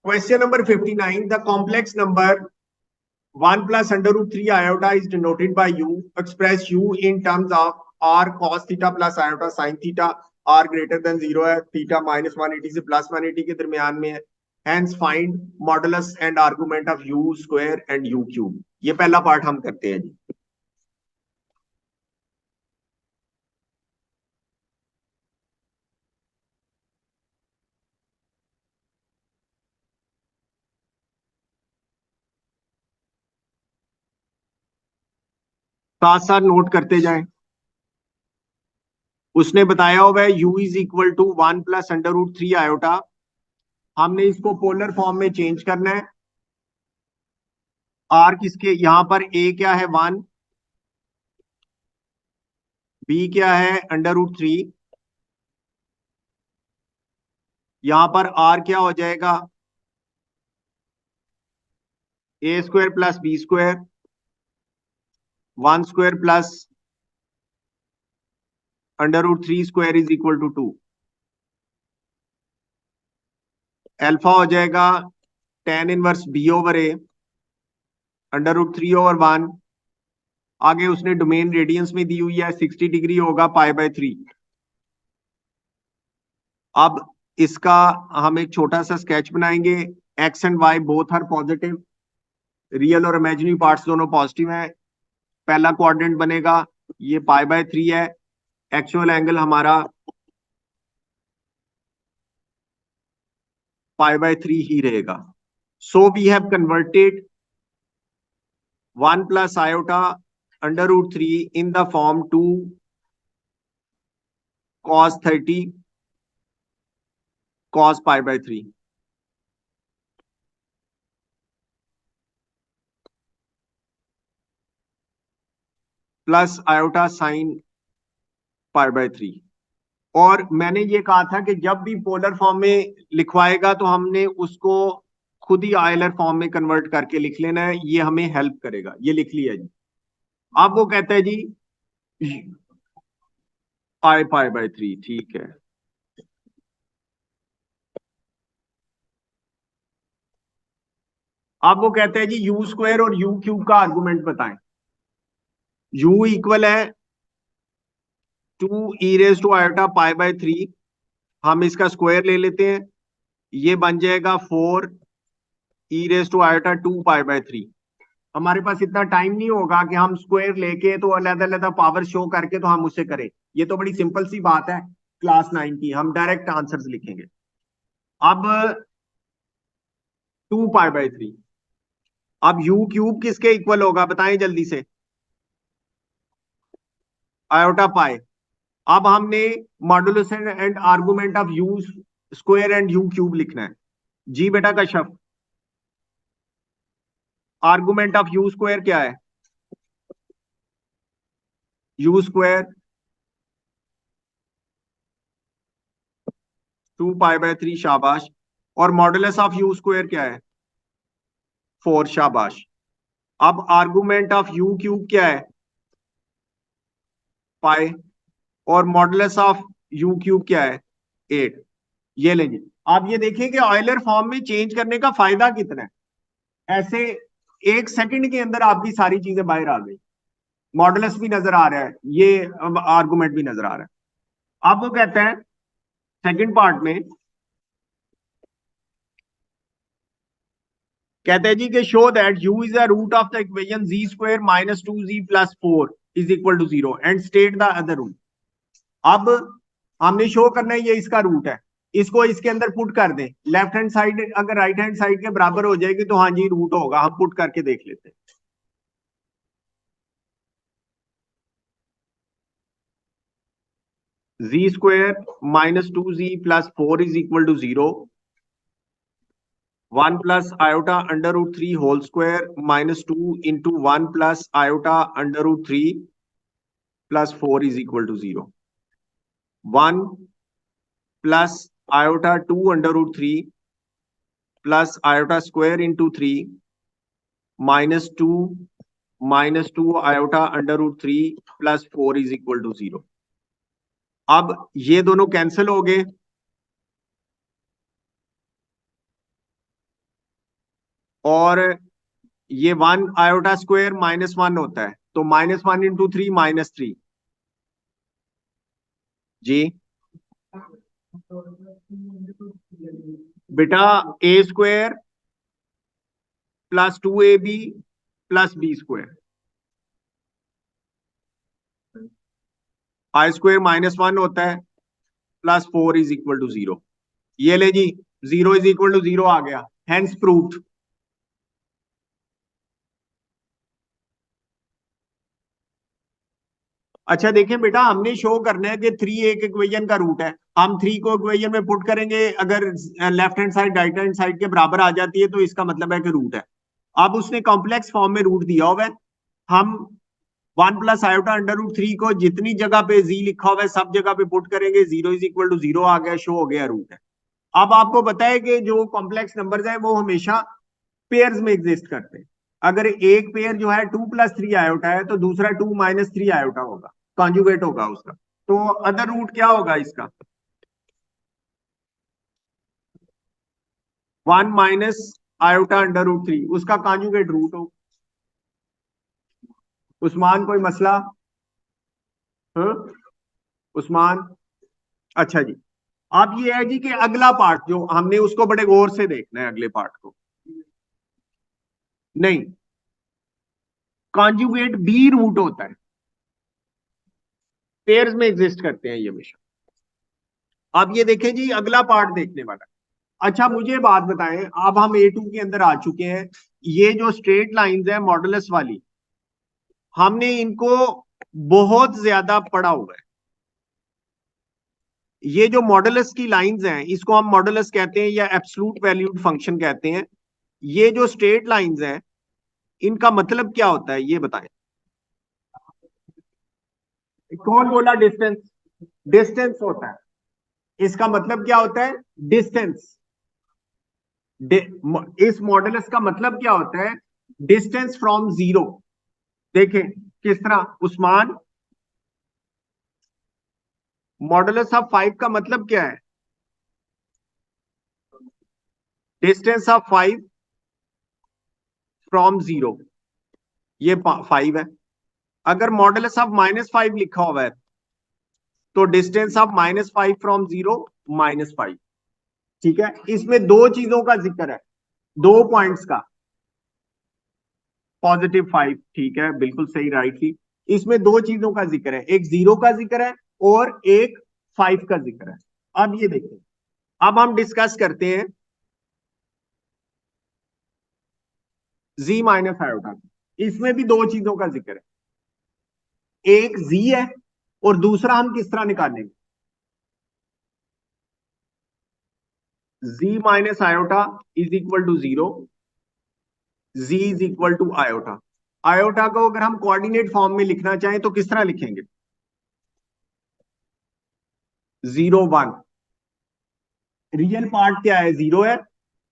Question number 59. The complex number 1 plus under root 3 iota is denoted by u. Express u in terms of r cos theta plus iota sin theta. r greater than 0 है, theta minus 180 से plus 180 के दरमियान में है. Hence find modulus and argument of u square and u cube. ये पहला part हम करते हैं जी. साथ साथ नोट करते जाएं. उसने बताया हुआ है u is equal to 1 plus under root 3 iota. हमने इसको पोलर फॉर्म में चेंज करना है. r किसके, यहां पर a क्या है 1, b क्या है अंडर रूट 3, यहां पर r क्या हो जाएगा a square plus b square 1 square plus under root 3 square is equal to 2. Alpha हो जाएगा tan inverse b over a under root 3 over 1. आगे उसने डोमेन रेडियंस में दी हुई है 60 डिग्री होगा पाई बाय 3. अब इसका हम एक छोटा सा स्केच बनाएंगे. X and Y both are positive, real और इमेजिनरी पार्ट्स दोनों पॉजिटिव हैं. पहला क्वाड्रेंट बनेगा, ये पाई बाय 3 है. एक्चुअल एंगल हमारा पाई बाय 3 ही रहेगा. So we have converted 1 plus iota under root 3 in the form 2 cos 30 cos pi by 3. Plus iota sine pi by 3. और मैंने ये कहा था कि जब भी पोलर फॉर्म में लिखवाएगा तो हमने उसको खुद ही आयलर फॉर्म में कन्वर्ट करके लिख लेना है. ये हमें हेल्प करेगा. ये लिख लिया जी. अब वो कहता है जी पाई पाई बाय 3. ठीक है. अब वो कहते हैं जी यू स्क्वायर और यू क्यूब का आर्गुमेंट बताएं. यू इक्वल है 2 e raise to iota pi by 3. हम इसका स्क्वायर ले लेते हैं, ये बन जाएगा 4 e raise to iota 2 pi by 3. हमारे पास इतना टाइम नहीं होगा कि हम स्क्वायर लेके तो अलग अलग पावर शो करके तो हम उससे करें. ये तो बड़ी सिंपल सी बात है क्लास 9 की. हम डायरेक्ट आंसर्स लिखेंगे. अब 2 पाई बाय 3. अब यू क्यूब किसके इक्वल होगा बताएं जल्दी से. आयोटा पाई. अब हमने modulus and argument of you square and u cube लिखना है. जी बेटा Kashyap, argument of you square क्या है. You square 2 pi by 3. शाबाश. और मॉडुलस ऑफ यू स्क्वायर क्या है 4. शाबाश. अब आर्गुमेंट ऑफ यू क्यूब क्या है पाई. और मॉडुलस ऑफ यू क्यूब क्या है 8. ये लेंगे. आप ये देखिए कि ऑयलर फॉर्म में चेंज करने का फायदा कितना है. ऐसे 1 सेकंड के अंदर आपकी सारी चीजें बाहर आ गई. मॉडुलस भी नजर आ रहा है, ये आर्गुमेंट भी नजर आ रहा है. अब वो कहते हैं सेकंड पार्ट में कहते हैं जी कि show that u is the root of the equation z square minus 2z plus 4 is equal to 0 and state the other root. अब हमने शो करना है ये इसका रूट है. इसको इसके अंदर पुट कर दें. लेफ्ट हैंड साइड अगर राइट हैंड साइड के बराबर हो जाएगी तो हाँ जी रूट होगा. हम पुट करके देख लेते हैं. z square minus 2z plus 4 is equal to 0. 1 plus iota under root 3 whole square minus 2 into 1 plus iota under root 3 plus 4 is equal to 0. 1 plus iota 2 under root 3 plus iota square into 3 minus two iota under root 3 plus 4 is equal to 0. अब ये दोनों cancel हो गए. और ये 1 iota square -1 होता है, तो -1 इंटू 3 -3 जी। बेटा ए स्क्वायर +2ab +b स्क्वायर, आई स्क्वायर -1 होता है, +4 इज इक्वल टू 0। ये ले जी, 0 इज इक्वल टू 0 आ गया, हेंस प्रूव्ड। अच्छा देखिए बेटा, हमने शो करना है कि 3 एक इक्वेशन का रूट है। हम 3 को इक्वेशन में पुट करेंगे, अगर left hand side right hand side के बराबर आ जाती है तो इसका मतलब है कि रूट है। अब उसने कॉम्प्लेक्स फॉर्म में रूट दिया हुआ है। हम 1 + i√3 को जितनी जगह पे जी लिखा हुआ है सब जगह पे पुट करेंगे, 0 इज इक्वल टू 0 आ गया, शो हो गया रूट है। अब आपको पता है कि जो कॉम्प्लेक्स नंबर्स है वो हमेशा पेयर्स में एग्जिस्ट करते हैं। अगर एक पेयर जो है 2 + 3 आयोटा है तो दूसरा 2 - 3 आयोटा होगा, कॉन्जुगेट होगा उसका। तो अदर रूट क्या होगा इसका? 1 - i√3 उसका कॉन्जुगेट रूट हो। उस्मान कोई मसला? हाँ उस्मान। अच्छा जी, अब ये है जी कि अगला पार्ट जो हमने उसको बड़े गौर से देखना है, अगले पार्ट को। नहीं, कॉन्जुगेट बी रूट होता है, पेयर्स में एग्जिस्ट करते हैं ये हमेशा। अब ये देखें जी, अगला पार्ट देखने वाला है। अच्छा मुझे बात बताएं, अब हम A2 के अंदर आ चुके हैं। ये जो स्ट्रेट लाइंस है मॉडुलस वाली, हमने इनको बहुत ज्यादा पढ़ा हुआ है। ये जो मॉडुलस की लाइंस हैं इसको हम मॉडुलस कहते हैं या एब्सोल्यूट वैल्यूड फंक्शन कहते हैं। ये जो स्ट्रेट लाइंस हैं इनका मतलब क्या होता है ये बताएं। कौन बोला डिस्टेंस? डिस्टेंस होता है, इसका मतलब क्या होता है? डिस्टेंस। इस मॉडुलस का मतलब क्या होता है? Distance from zero. देखें किस तरह उस्मान, मॉडुलस ऑफ 5 का मतलब क्या है? डिस्टेंस ऑफ 5 फ्रॉम जीरो, ये 5 है। अगर मॉडुलस ऑफ -5 लिखा हुआ है तो डिस्टेंस ऑफ -5 फ्रॉम जीरो -5। ठीक है, इसमें दो चीजों का जिक्र है, दो पॉइंट्स का। +5, ठीक है, बिल्कुल सही, राइट ही। इसमें दो चीजों का जिक्र है, एक 0 का जिक्र है और एक 5 का जिक्र है। अब ये देखिए, अब हम डिस्कस करते हैं z - i। इसमें भी दो चीजों का जिक्र है, एक z है और दूसरा हम किस तरह निकालेंगे? z - i is equal to 0, z is equal to iota. Iota को अगर हम कोऑर्डिनेट फॉर्म में लिखना चाहें तो किस तरह लिखेंगे? 0 1। रियल पार्ट क्या है? 0 है,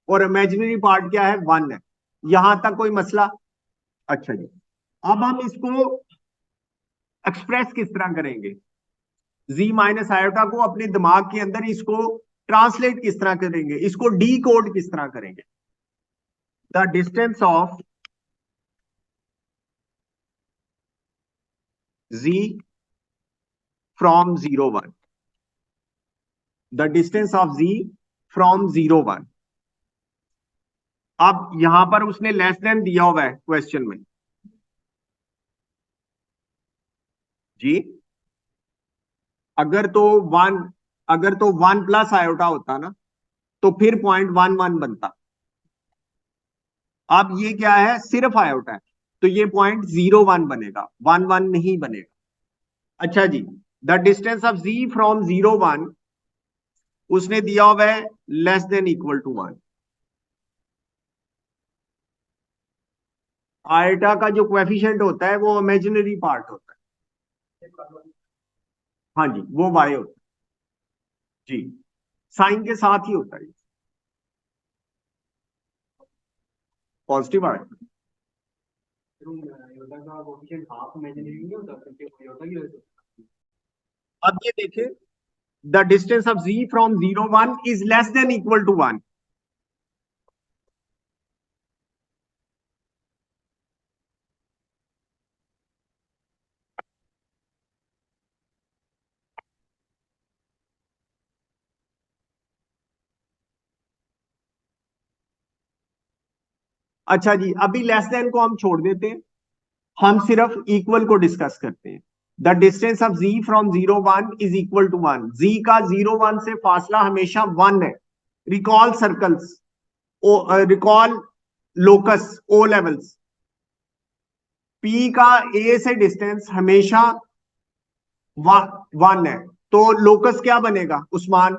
और इमेजिनरी पार्ट क्या है? 1 है। यहां तक कोई मसला? अच्छा जी, अब हम इसको एक्सप्रेस किस तरह करेंगे? z - i को अपने दिमाग के अंदर इसको ट्रांसलेट किस तरह करेंगे, इसको डी कोड किस तरह करेंगे? The distance of z from 0 1। The distance of z from 0 1। अब यहां पर उसने लेस देन दिया हुआ है क्वेश्चन में जी। अगर तो वन अगर तो 1 + i होता ना तो फिर .11 बनता। अब ये क्या है? सिर्फ आयोटा है, तो ये .01 बनेगा, 11 नहीं बनेगा। अच्छा जी, the distance of z from 0 1 उसने दिया हुआ है less than equal to 1। Iota का जो कोएफिशिएंट होता है वो इमेजिनरी पार्ट होता है। हाँ जी, वो y होता है जी, साइन के साथ ही होता है, पॉजिटिव आया। अब ये देखें, the distance of z from 0 1 is less than equal to 1। अच्छा जी, अभी लेस देन को हम छोड़ देते हैं, हम सिर्फ इक्वल को डिस्कस करते हैं। The distance of z from 0 1 is equal to 1। Z का 0 1 से फासला हमेशा 1 है। Recall circles, recall locus O levels. P का ए से डिस्टेंस हमेशा 1 है, तो लोकस क्या बनेगा उस्मान?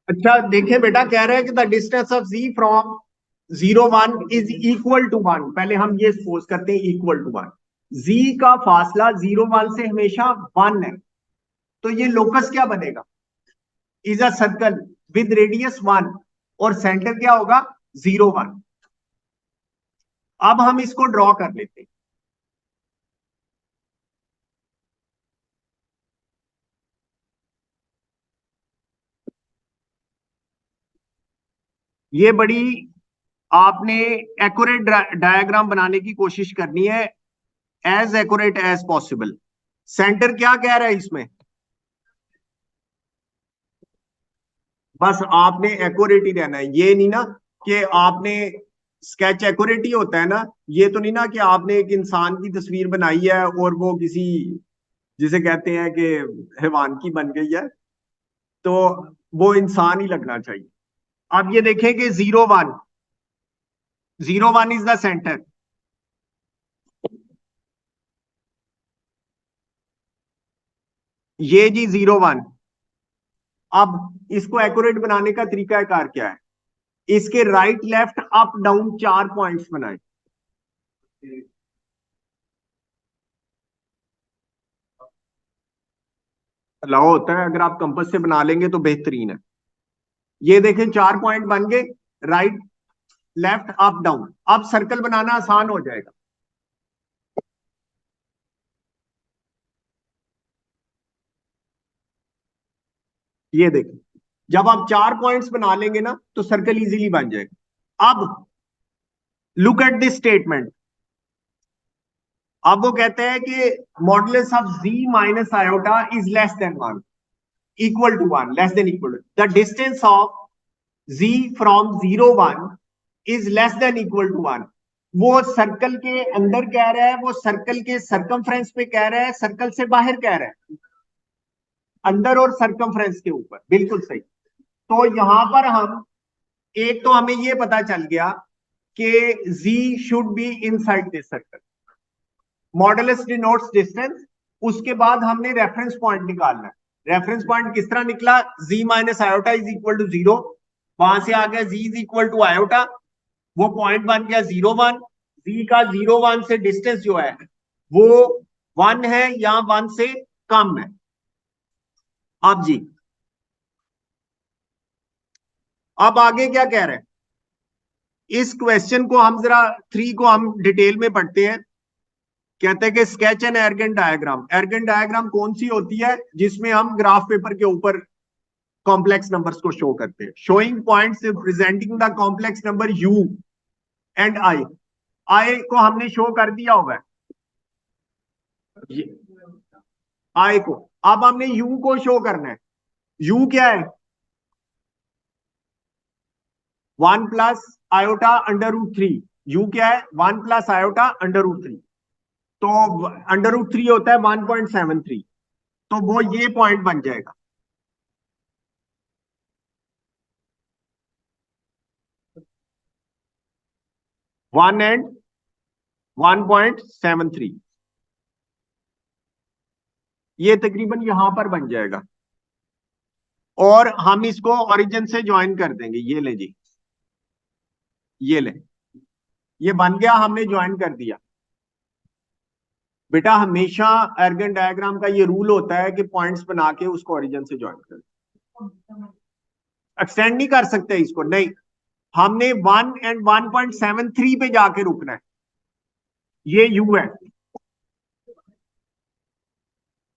अच्छा देखिए बेटा, कह रहे हैं कि the distance of z from 0 1 is equal to 1। पहले हम ये सपोज करते हैं इक्वल टू 1। जी का फासला 0 1 से हमेशा 1 है, तो ये लोकस क्या बनेगा? Is a circle with radius 1 और सेंटर क्या होगा? 0 1। अब हम इसको ड्रॉ कर लेते हैं। ये बड़ी आपने एक्यूरेट डायग्राम बनाने की कोशिश करनी है, as accurate as possible. Centre क्या कह रहा है इसमें? बस आपने एक्यूरेट ही रहना है, ये नहीं ना कि आपने स्केच एक्यूरेट ही होता है ना, ये तो नहीं ना कि आपने एक इंसान की तस्वीर बनाई है और वो किसी, जिसे कहते हैं कि हैवान की बन गई है, तो वो इंसान ही लगना चाहिए। अब ये देखें कि 0 1, 0 1 इज द सेंटर। ये जी 0 1। अब इसको एक्यूरेट बनाने का तरीका कार क्या है? इसके right left up down 4 points बनाए। अलाउ होता है, अगर आप कंपास से बना लेंगे तो बेहतरीन है। ये देखें 4 पॉइंट बन गए, राइट लेफ्ट अप डाउन। अब सर्कल बनाना आसान हो जाएगा। ये देखें, जब आप 4 पॉइंट्स बना लेंगे ना तो सर्कल इजीली बन जाएगा। अब लुक एट दिस स्टेटमेंट। अब वो कहते हैं कि modulus of z minus iota is less than 1, equal to 1, less than equal to the distance of z from 0 1 is less than equal to 1। वो सर्कल के अंदर कह रहा है, वो सर्कल के सरकमफ्रेंस पे कह रहा है, सर्कल से बाहर कह रहा है, अंदर और सरकमफ्रेंस के ऊपर। बिल्कुल सही। तो यहां पर हम, एक तो हमें ये पता चल गया कि z should be inside this circle, modulus denotes distance. उसके बाद हमने रेफरेंस पॉइंट निकालना है। रेफरेंस पॉइंट किस तरह निकला? z minus iota is equal to 0। वहां से आ गया z is equal to iota, वो पॉइंट बन गया 0 1। z का 0 1 से डिस्टेंस जो है वो 1 है या 1 से कम है। अब जी, अब आगे क्या कह रहे हैं? इस क्वेश्चन को हम जरा 3 को हम डिटेल में पढ़ते हैं। कहते हैं कि sketch an Argand diagram. Argand diagram कौन सी होती है? जिसमें हम ग्राफ पेपर के ऊपर कॉम्प्लेक्स नंबर्स को शो करते हैं। Showing points presenting the complex number u and i को हमने शो कर दिया होगा, i को। अब हमने u को शो करना है। u क्या है? 1 plus iota under root 3। u क्या है? 1 प्लस आयोटा अंडर रूट 3। तो अंडर रूट 3 होता है 1.73, तो वो ये पॉइंट बन जाएगा। 1 एंड 1.73, ये तकरीबन यहां पर बन जाएगा। और हम इसको ओरिजिन से ज्वाइन कर देंगे। ये ले जी, ये ले, ये बन गया, हमने ज्वाइन कर दिया। बेटा हमेशा एर्गन डायग्राम का ये रूल होता है कि पॉइंट्स बना के उसको ओरिजिन से ज्वाइन कर, एक्सटेंड नहीं कर सकते इसको, नहीं। हमने 1 एंड 1.73 पे जाके रुकना है। ये u है,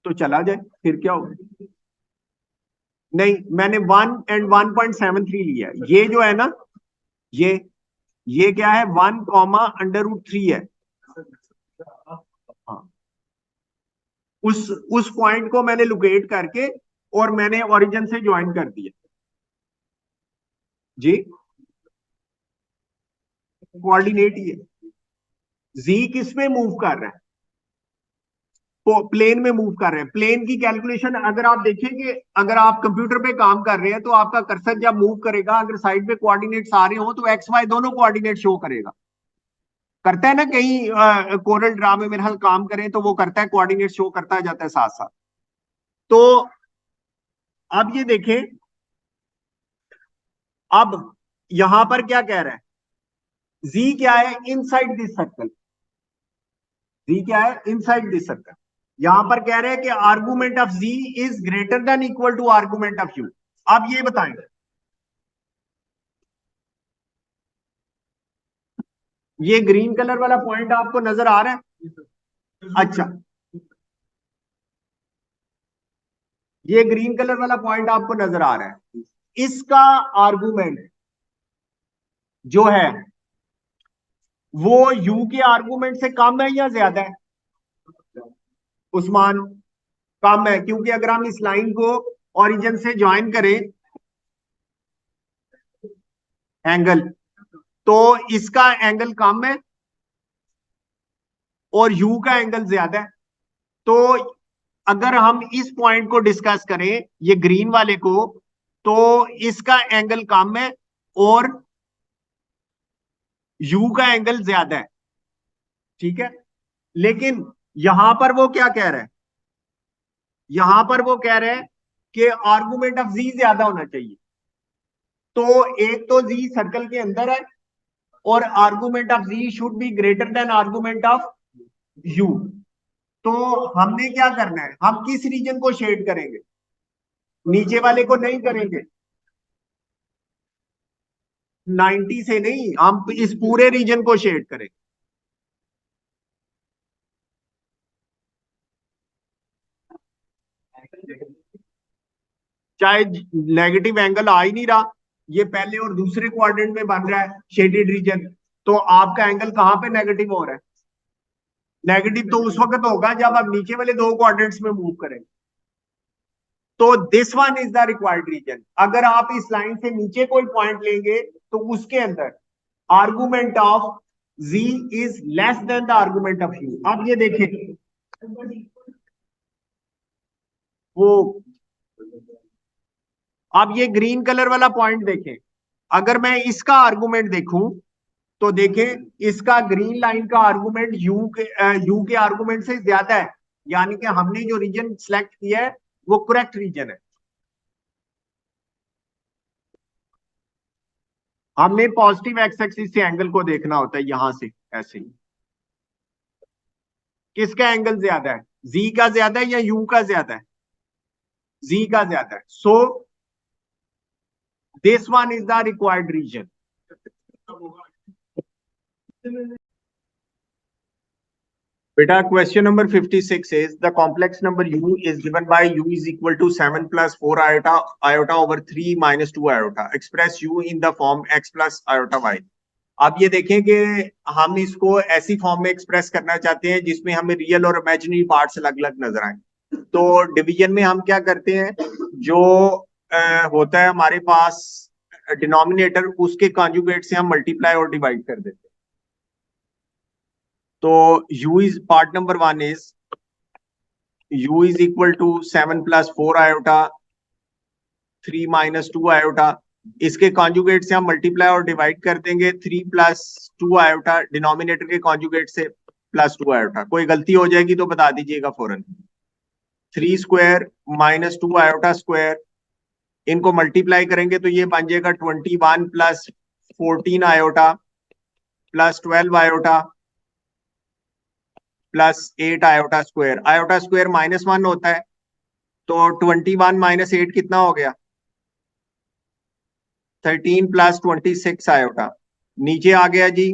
तो चला जाए, फिर क्या होगा? नहीं, मैंने 1 एंड 1.73 लिया। ये जो है ना, ये ये क्या है? 1, अंडर रूट 3 है। हाँ, उस पॉइंट को मैंने लोकेट करके और मैंने ओरिजिन से ज्वाइन कर दिया। जी कोऑर्डिनेट ही है। जी किस में मूव कर रहा है? प्लेन में मूव कर रहे हैं। प्लेन की कैलकुलेशन अगर आप देखेंगे, अगर आप कंप्यूटर पे काम कर रहे हैं तो आपका कर्सर जब मूव करेगा, अगर साइड पे कोऑर्डिनेट्स आ रहे हो तो एक्स वाई दोनों कोऑर्डिनेट शो करेगा। करता है ना, कहीं कोरल ड्रा में मेरे हाल काम करें तो वो करता है, कोऑर्डिनेट शो करता जाता है साथ साथ। तो अब ये देखें, अब यहां पर क्या कह रहा है? जी क्या है? Inside this circle. जी क्या है? Inside this circle. यहां पर कह रहे हैं कि argument of z is greater than equal to argument of u. अब ये बताएं, ये ग्रीन कलर वाला पॉइंट आपको नजर आ रहा है? अच्छा, ये ग्रीन कलर वाला पॉइंट आपको नजर आ रहा है। इसका आर्गुमेंट जो है वो यू के आर्गुमेंट से कम है या ज्यादा है? उस्मान, कम है, क्योंकि अगर हम इस लाइन को ओरिजिन से ज्वाइन करें एंगल, तो इसका एंगल कम है और यू का एंगल ज्यादा है। तो अगर हम इस पॉइंट को डिस्कस करें, ये ग्रीन वाले को, तो इसका एंगल कम है और यू का एंगल ज्यादा है। ठीक है, लेकिन यहां पर वो क्या कह रहा है? यहां पर वो कह रहे हैं कि आर्गुमेंट ऑफ जी ज्यादा होना चाहिए। तो एक तो जी सर्कल के अंदर है और argument of z should be greater than argument of u. तो हमने क्या करना है? हम किस रीजन को शेड करेंगे? नीचे वाले को नहीं करेंगे, 90 से नहीं, हम इस पूरे रीजन को शेड करेंगे। चाहे नेगेटिव एंगल आ ही नहीं रहा, ये पहले और दूसरे क्वाड्रेंट में बन रहा है शेडेड रीजन, तो आपका एंगल कहां पे नेगेटिव हो रहा है? नेगेटिव तो उस वक्त होगा जब आप नीचे वाले दो क्वाड्रेंट्स में मूव करेंगे। तो this one is the required region. अगर आप इस लाइन से नीचे कोई पॉइंट लेंगे तो उसके अंदर argument of z is less then the argument of u। अब ये देखें, वो अब ये ग्रीन कलर वाला पॉइंट देखें, अगर मैं इसका आर्गुमेंट देखूं तो देखें, इसका ग्रीन लाइन का आर्गुमेंट यू के आर्गुमेंट से ज्यादा है, यानी कि हमने जो रीजन सिलेक्ट किया है वो करेक्ट रीजन है। हमने पॉजिटिव एक्स एक्सिस से एंगल को देखना होता है, यहां से ऐसे ही। किसका एंगल ज्यादा है? जी का ज्यादा है या यू का ज्यादा है? जी का ज्यादा है। So this one is the required region. बेटा question number 56 is the complex number u is given by u is equal to 7 plus 4 iota over 3 minus 2 iota. Express u in the form x plus iota y. आप ये देखें कि हम इसको ऐसी form में express करना चाहते हैं जिसमें हमें रियल और इमेजिनरी पार्ट्स अलग अलग नजर आए। तो डिवीजन में हम क्या करते हैं, जो होता है हमारे पास डिनोमिनेटर, उसके कॉन्जुगेट से हम मल्टीप्लाई और डिवाइड कर देते हैं। तो u is part number one is u is equal to 7 plus 4 iota 3 minus 2 iota. इसके कॉन्जुगेट से हम मल्टीप्लाई और डिवाइड कर देंगे, 3 प्लस 2 आयोटा डिनोमिनेटर के कॉन्जुगेट से प्लस 2 आयोटा। कोई गलती हो जाएगी तो बता दीजिएगा फौरन। 3 स्क्वायर माइनस 2 आयोटा स्क्वायर, इनको मल्टीप्लाई करेंगे तो ये बन जाएगा 21 plus 14 iota plus 12 iota plus 8 iota square. Iota square -1 होता है, तो 21 माइनस 8 कितना हो गया? 13 प्लस 26 आयोटा। नीचे आ गया जी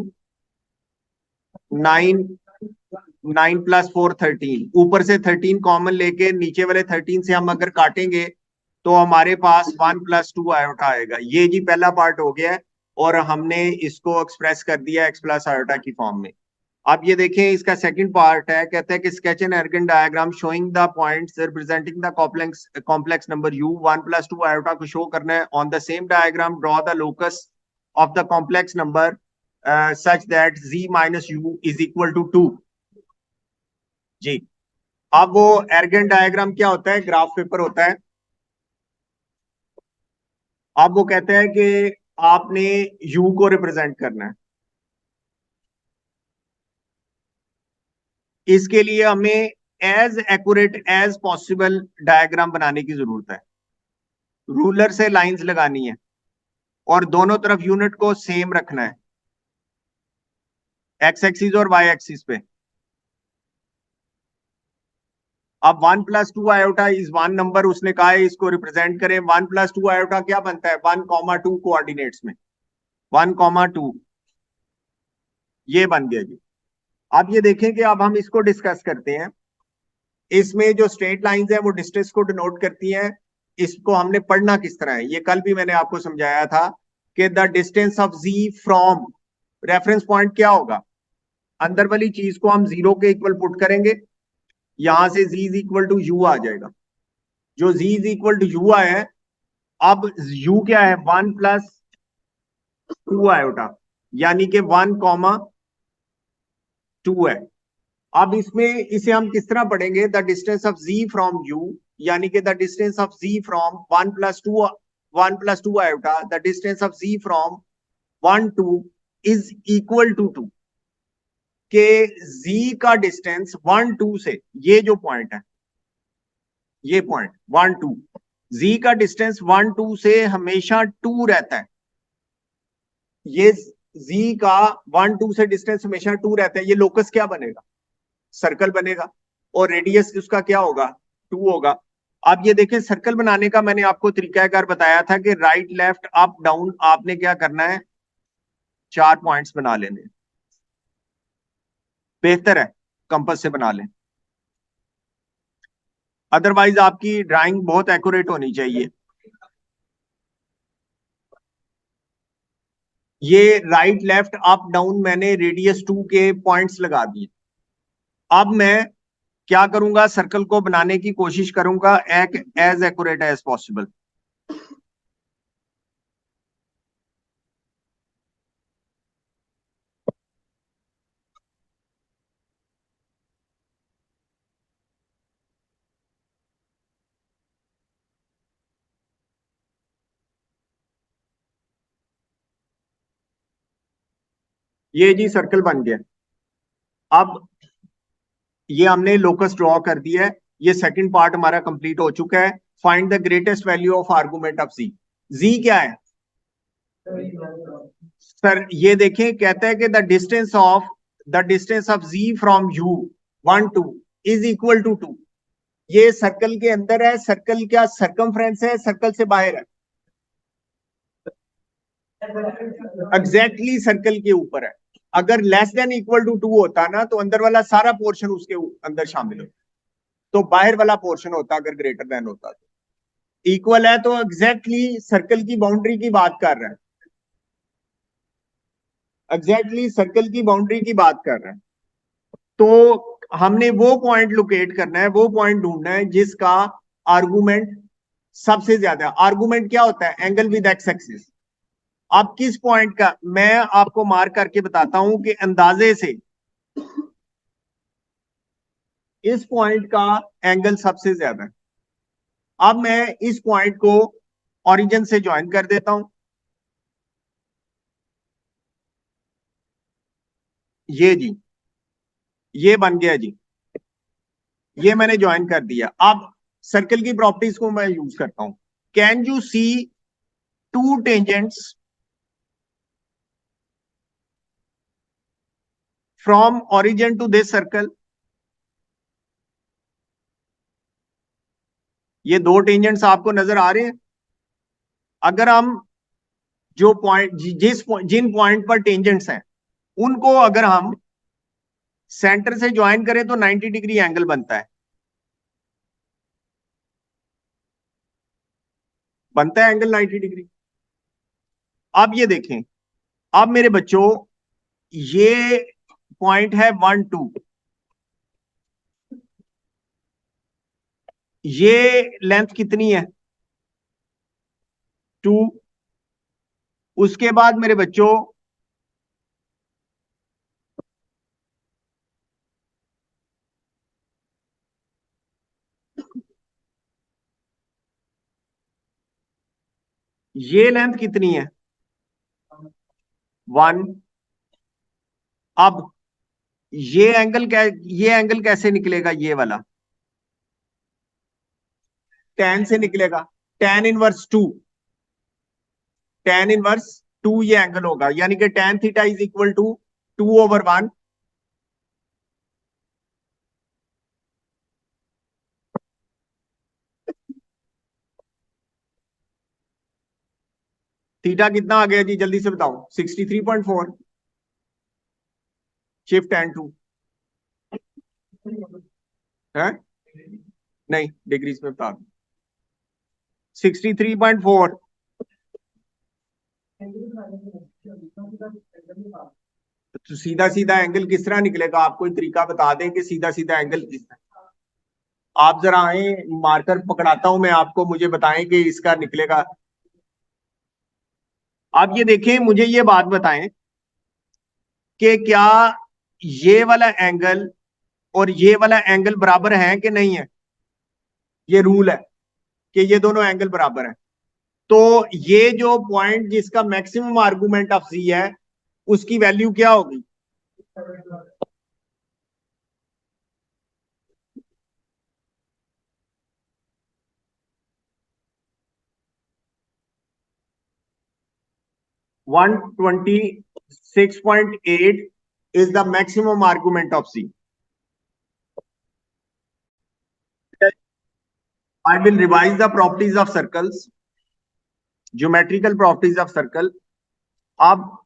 9, 9 प्लस 4 13। ऊपर से 13 कॉमन लेके नीचे वाले 13 से हम अगर काटेंगे तो हमारे पास 1 प्लस 2 आयोटा आएगा। ये जी पहला पार्ट हो गया है और हमने इसको एक्सप्रेस कर दिया एक्स प्लस आयोटा की फॉर्म में। आप ये देखें, इसका सेकंड पार्ट है, कहता है कि sketch an Argand diagram showing the points representing the complex number u 1 + 2 iota को शो करना है। On the same diagram draw the locus of the complex number such that z - u = 2 जी। अब वो एर्गन डायग्राम क्या होता है? Graph paper होता है। अब वो कहता है कि आपने u को रिप्रेजेंट करना है। इसके लिए हमें as accurate as possible diagram बनाने की जरूरत है। रूलर से लाइंस लगानी है और दोनों तरफ यूनिट को सेम रखना है, एक्स एक्सिस और वाई एक्सिस पे। अब 1 + 2 आयोटा इज वन नंबर, उसने कहा है इसको रिप्रेजेंट करें। 1 + 2 आयोटा क्या बनता है? 1,2 कोऑर्डिनेट्स में 1,2 ये बन गया जी। अब ये देखें कि अब हम इसको डिस्कस करते हैं। इसमें जो स्ट्रेट लाइंस है वो डिस्टेंस को डिनोट करती हैं। इसको हमने पढ़ना किस तरह है, ये कल भी मैंने आपको समझाया था कि the distance of z from reference point क्या होगा? अंदर वाली चीज को हम 0 के इक्वल पुट करेंगे, यहां से z = u आ जाएगा। जो z = u आया है, अब u क्या है? 1 + 2 आयोटा, यानी कि 1,2 है। अब इसमें इसे हम किस तरह पढ़ेंगे? The distance of z from u, यानी कि the distance of z from 1 + 2 iota, the distance of z from 1 2 is equal to 2 के z का डिस्टेंस 1 2 से, ये जो पॉइंट है, ये पॉइंट 1 2, z का डिस्टेंस 1 2 से हमेशा 2 रहता है। ये z का 1 2 से डिस्टेंस हमेशा 2 रहता है। ये लोकस क्या बनेगा? सर्कल बनेगा। और रेडियस उसका क्या होगा? 2 होगा। अब ये देखें, सर्कल बनाने का मैंने आपको तरीकाकार बताया था कि राइट लेफ्ट अप डाउन आपने क्या करना है? 4 पॉइंट्स बना लेने। बेहतर है कंपास से बना लें, अदरवाइज आपकी ड्राइंग बहुत एक्यूरेट होनी चाहिए। ये राइट लेफ्ट अप डाउन मैंने रेडियस 2 के पॉइंट्स लगा दिए। अब मैं क्या करूंगा? सर्कल को बनाने की कोशिश करूंगा एज एक्यूरेट एज पॉसिबल। ये जी सर्कल बन गया। अब ये हमने लोकस ड्रॉ कर दिया है। ये सेकंड पार्ट हमारा कंप्लीट हो चुका है। Find the greatest value of argument of z. Z क्या है सर? ये देखें, कहता है कि the distance of z from u 1 2 is equal to 2। ये सर्कल के अंदर है। सर्कल क्या सरकमफ्रेंस है? सर्कल से बाहर है? एग्जैक्टली सर्कल के ऊपर है। अगर लेस देन इक्वल टू 2 होता ना, तो अंदर वाला सारा पोर्शन उसके अंदर शामिल होता, तो बाहर वाला पोर्शन होता अगर ग्रेटर देन होता तो। इक्वल है तो एग्जैक्टली सर्कल की बाउंड्री की बात कर रहा है। एग्जैक्टली सर्कल की बाउंड्री की बात कर रहा है। तो हमने वो पॉइंट लोकेट करना है, वो पॉइंट ढूंढना है जिसका आर्गुमेंट सबसे ज्यादा। आर्गुमेंट क्या होता है? Angle with x axis. अब किस पॉइंट का मैं आपको मार्क करके बताता हूं कि अंदाजे से इस पॉइंट का एंगल सबसे ज्यादा है। अब मैं इस पॉइंट को ओरिजिन से ज्वाइन कर देता हूं। ये जी, ये बन गया जी। ये मैंने ज्वाइन कर दिया। अब सर्कल की प्रॉपर्टीज को मैं यूज करता हूं। Can you see two tangents from origin to this circle? ये दो टेंजेंट्स आपको नजर आ रहे हैं? अगर हम जो पॉइंट जिन पॉइंट पर टेंजेंट्स हैं उनको अगर हम सेंटर से ज्वाइन करें तो 90 डिग्री एंगल बनता है। बनता है एंगल 90 डिग्री। अब ये देखें, अब मेरे बच्चों, ये पॉइंट है 1 2, ये लेंथ कितनी है 2। उसके बाद मेरे बच्चों ये लेंथ कितनी है 1। अब ये एंगल कैसे निकलेगा, ये वाला tan से निकलेगा, tan 1 2, tan 1 2 ये एंगल होगा, यानी कि tan theta is equal to 2/1। Theta कितना आ गया जी, जल्दी से बताओ, 63.4, शिफ्ट tan 2 है, नहीं डिग्रीज में बता दो, 63.4। तो सीधा सीधा एंगल किस तरह निकलेगा, आप कोई तरीका बता दें कि सीधा सीधा एंगल किस तरह। आप जरा आए, मार्कर पकड़ाता हूं मैं आपको, मुझे बताएं कि इसका निकलेगा। आप ये देखें, मुझे ये बात बताएं कि क्या ये वाला एंगल और ये वाला एंगल बराबर है कि नहीं है। ये रूल है कि ये दोनों एंगल बराबर है। तो ये जो पॉइंट जिसका मैक्सिमम आर्गुमेंट ऑफ सी है, उसकी वैल्यू क्या होगी। 126.8 is the maximum argument of C. I will revise the properties of circles, geometrical properties of circle. अब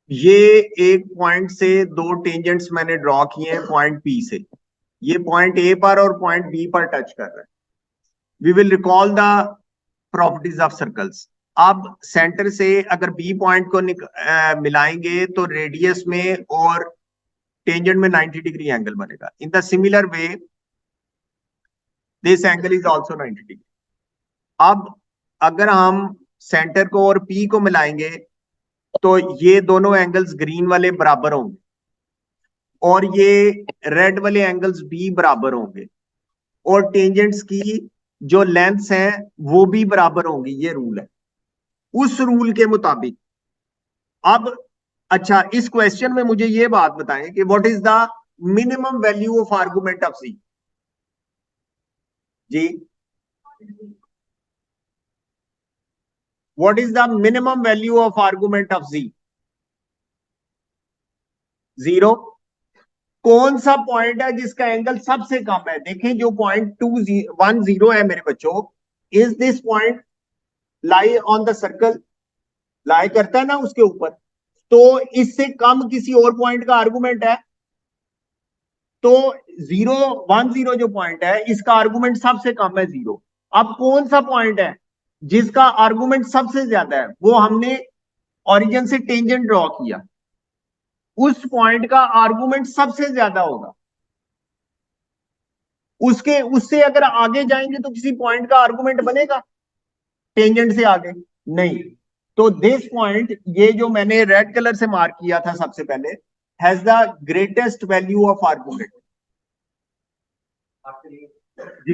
ये एक पॉइंट से दो टेंजेंट्स मैंने ड्रॉ किए हैं पॉइंट पी से, ये पॉइंट ए पर और पॉइंट बी पर टच कर रहा है। We will recall the properties of circles. अब सेंटर से अगर बी पॉइंट को मिलाएंगे तो रेडियस में और टेंजेंट में 90 डिग्री एंगल बनेगा। In the similar way this angle is also 90 degree. अब अगर हम सेंटर को और पी को मिलाएंगे तो ये दोनों एंगल्स ग्रीन वाले बराबर होंगे और ये रेड वाले एंगल्स भी बराबर होंगे और टेंजेंट्स की जो लेंथ्स हैं वो भी बराबर होंगी। ये रूल है। उस रूल के मुताबिक अब अच्छा, इस क्वेश्चन में मुझे ये बात बताएं कि what is the minimum value of argument of c. जी, what is the minimum value of argument of c. 0। कौन सा पॉइंट है जिसका एंगल सबसे कम है। देखें, जो पॉइंट 210 है मेरे बच्चों, is this point lie on the circle, lie करता है ना उसके ऊपर। तो इससे कम किसी और पॉइंट का आर्गुमेंट है। तो 010 जो पॉइंट है इसका आर्गुमेंट सबसे कम है 0। अब कौन सा पॉइंट है जिसका आर्गुमेंट सबसे ज्यादा है, वो हमने ओरिजिन से टेंजेंट ड्रॉ किया, उस पॉइंट का आर्गुमेंट सबसे ज्यादा होगा। उसके उससे अगर आगे जाएंगे तो किसी पॉइंट का आर्गुमेंट बनेगा टेंजेंट से आगे, नहीं। तो दिस पॉइंट, ये जो मैंने रेड कलर से मार्क किया था सबसे पहले, has the greatest value of argument. जी,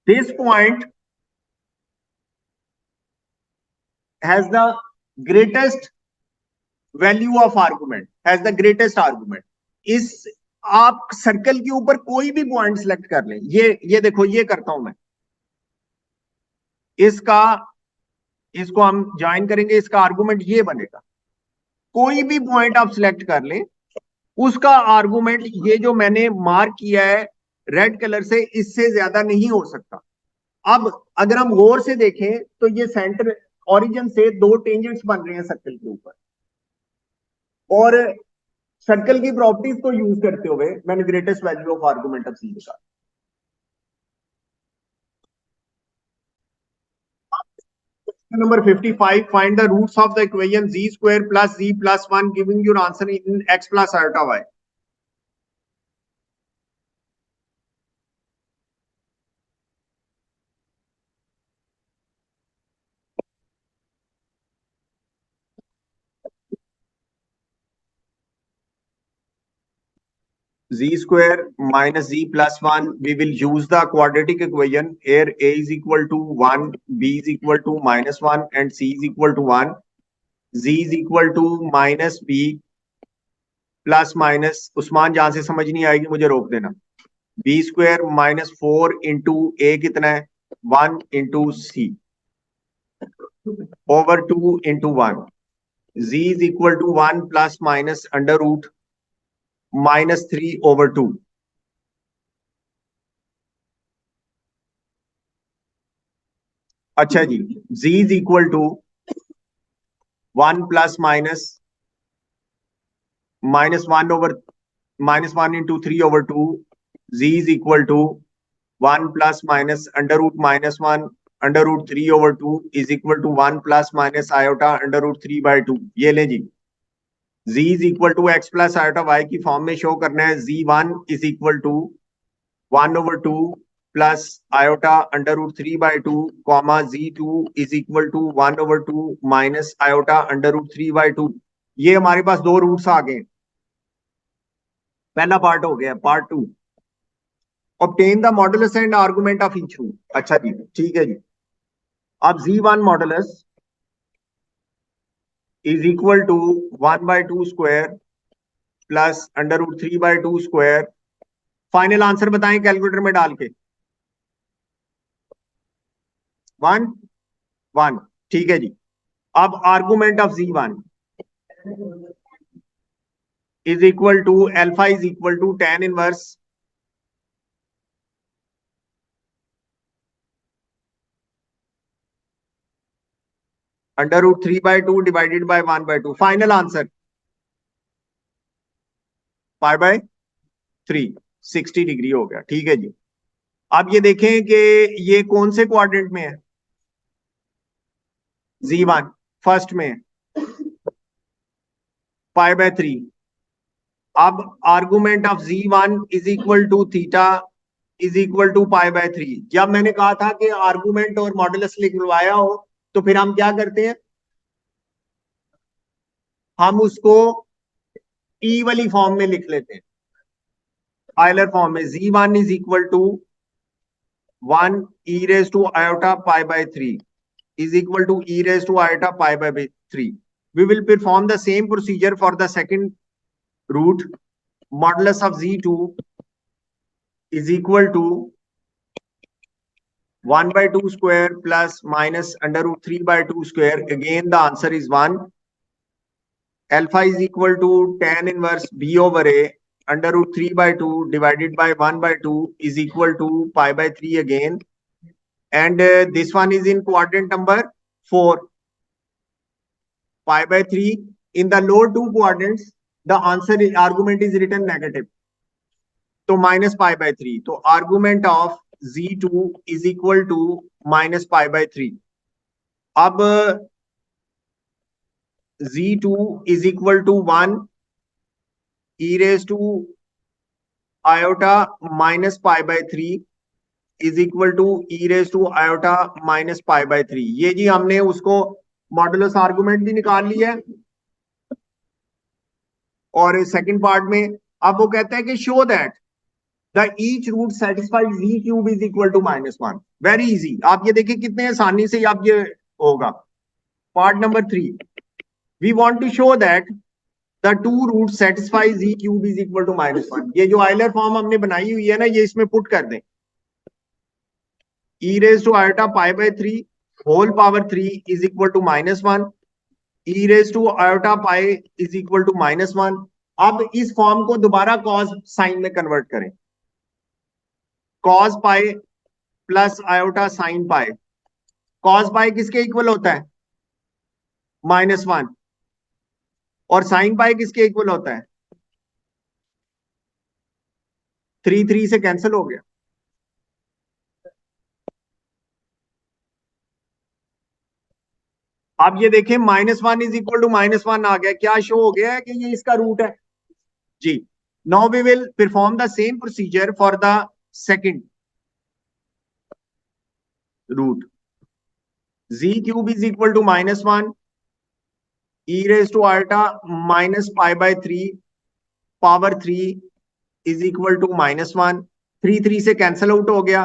this point has the greatest value of argument, has the greatest argument. इस आप सर्कल के ऊपर कोई भी पॉइंट सिलेक्ट कर लें, ये देखो, ये करता हूं मैं, इसका इसको हम ज्वाइन करेंगे, इसका आर्गुमेंट ये बनेगा। कोई भी पॉइंट आप सिलेक्ट कर लें, उसका आर्गुमेंट ये जो मैंने मार्क किया है रेड कलर से, इससे ज्यादा नहीं हो सकता। अब अगर हम गौर से देखें तो ये सेंटर ओरिजिन से दो टेंजेंट्स बन रहे हैं सर्कल के ऊपर, और सर्कल की प्रॉपर्टीज को यूज करते हुए मैंने greatest value of argument of c निकाला। Number 55, find the roots of the equation z square plus z plus 1 giving your answer in x plus iota y. Z square minus z plus 1, we will use the quadratic equation. Here a is equal to 1, b is equal to minus 1 and c is equal to 1. Z is equal to minus b plus minus, Usman जहां से समझ नहीं आएगी मुझे रोक देना. B square minus 4 into a कितना है 1 into c over 2 into 1. Z is equal to 1 plus minus under root minus 3 over 2. अच्छा जी, z is equal to 1 plus minus minus 1 over minus 1 into 3 over 2. Z is equal to 1 plus minus under root minus 1 under root 3 over 2 is equal to 1 plus minus iota under root 3 by 2. ये लें जी, z is equal to x plus iota y की form में show करना है. z1 is equal to 1 over 2 plus iota under root 3 by 2 comma z2 is equal to 1 over 2 minus iota under root 3 by 2. ये हमारे पास दो roots आ गए. पहला part हो गया. Part 2, obtain the modulus and argument of each root. अच्छा जी, ठीक है जी. अब z1 modulus is equal to 1 by 2 square plus under root 3 by 2 square. Final answer बताएं कैलकुलेटर में डाल के. 1 1, ठीक है जी. अब argument of z1 is equal to alpha is equal to tan inverse under root 3 by 2 divided by 1 by 2. Final answer pi by 3, 60 degree हो गया. ठीक है जी. अब ये देखें कि ये कौन से क्वाड्रेंट में है. z1 फर्स्ट में पाई बाय 3. अब argument of z1 is equal to theta is equal to pi by 3. जब मैंने कहा था कि आर्गुमेंट और मॉडुलस लिखवाया हो तो फिर हम क्या करते हैं, हम उसको ई वाली फॉर्म में लिख लेते हैं. आयलर फॉर्म में z1 is equal to 1 e raised to iota pi by 3 is equal to e raised to iota pi by 3. We will perform the same procedure for the second root. Modulus of z2 is equal to 1 by 2 square plus minus under root 3 by 2 square. Again, the answer is 1. Alpha is equal to tan inverse b over a under root 3 by 2 divided by 1 by 2 is equal to pi by 3 again. And this one is in quadrant number 4. Pi by 3. In the lower two quadrants, the answer is argument is written negative. So minus pi by 3. So argument of z2 is equal to minus pi by 3. अब z2 is equal to 1 e raised to iota minus pi by 3 is equal to e raised to iota minus pi by 3. ये जी हमने उसको modulus argument भी निकाल लिया है. और second part में अब वो कहता है कि show that the each root satisfied z cube is equal to -1. Very easy. आप ये देखिए कितने आसानी से आप ये होगा. Part number 3, we want to show that the two root satisfy z cube is equal to -1. ये जो आयलर फॉर्म हमने बनाई हुई है ना, ये इसमें पुट कर दें. e raised to iota pi by 3 whole power 3 is equal to -1. e raised to iota pi is equal to -1. अब इस फॉर्म को दोबारा कॉस साइन में कन्वर्ट करें. Cos pi plus iota sine पाई. कॉस पाई किसके equal होता है -1 और साइन पाई किसके इक्वल होता है 3. 3 से कैंसिल हो गया. आप ये देखें -1 इज इक्वल टू -1 आ गया, क्या शो हो गया है कि ये इसका रूट है जी। Now we will perform the same procedure for the second root. z cube is equal to -1 e raise to iota minus pi by 3 power 3 is equal to -1। 3 से कैंसल आउट हो गया।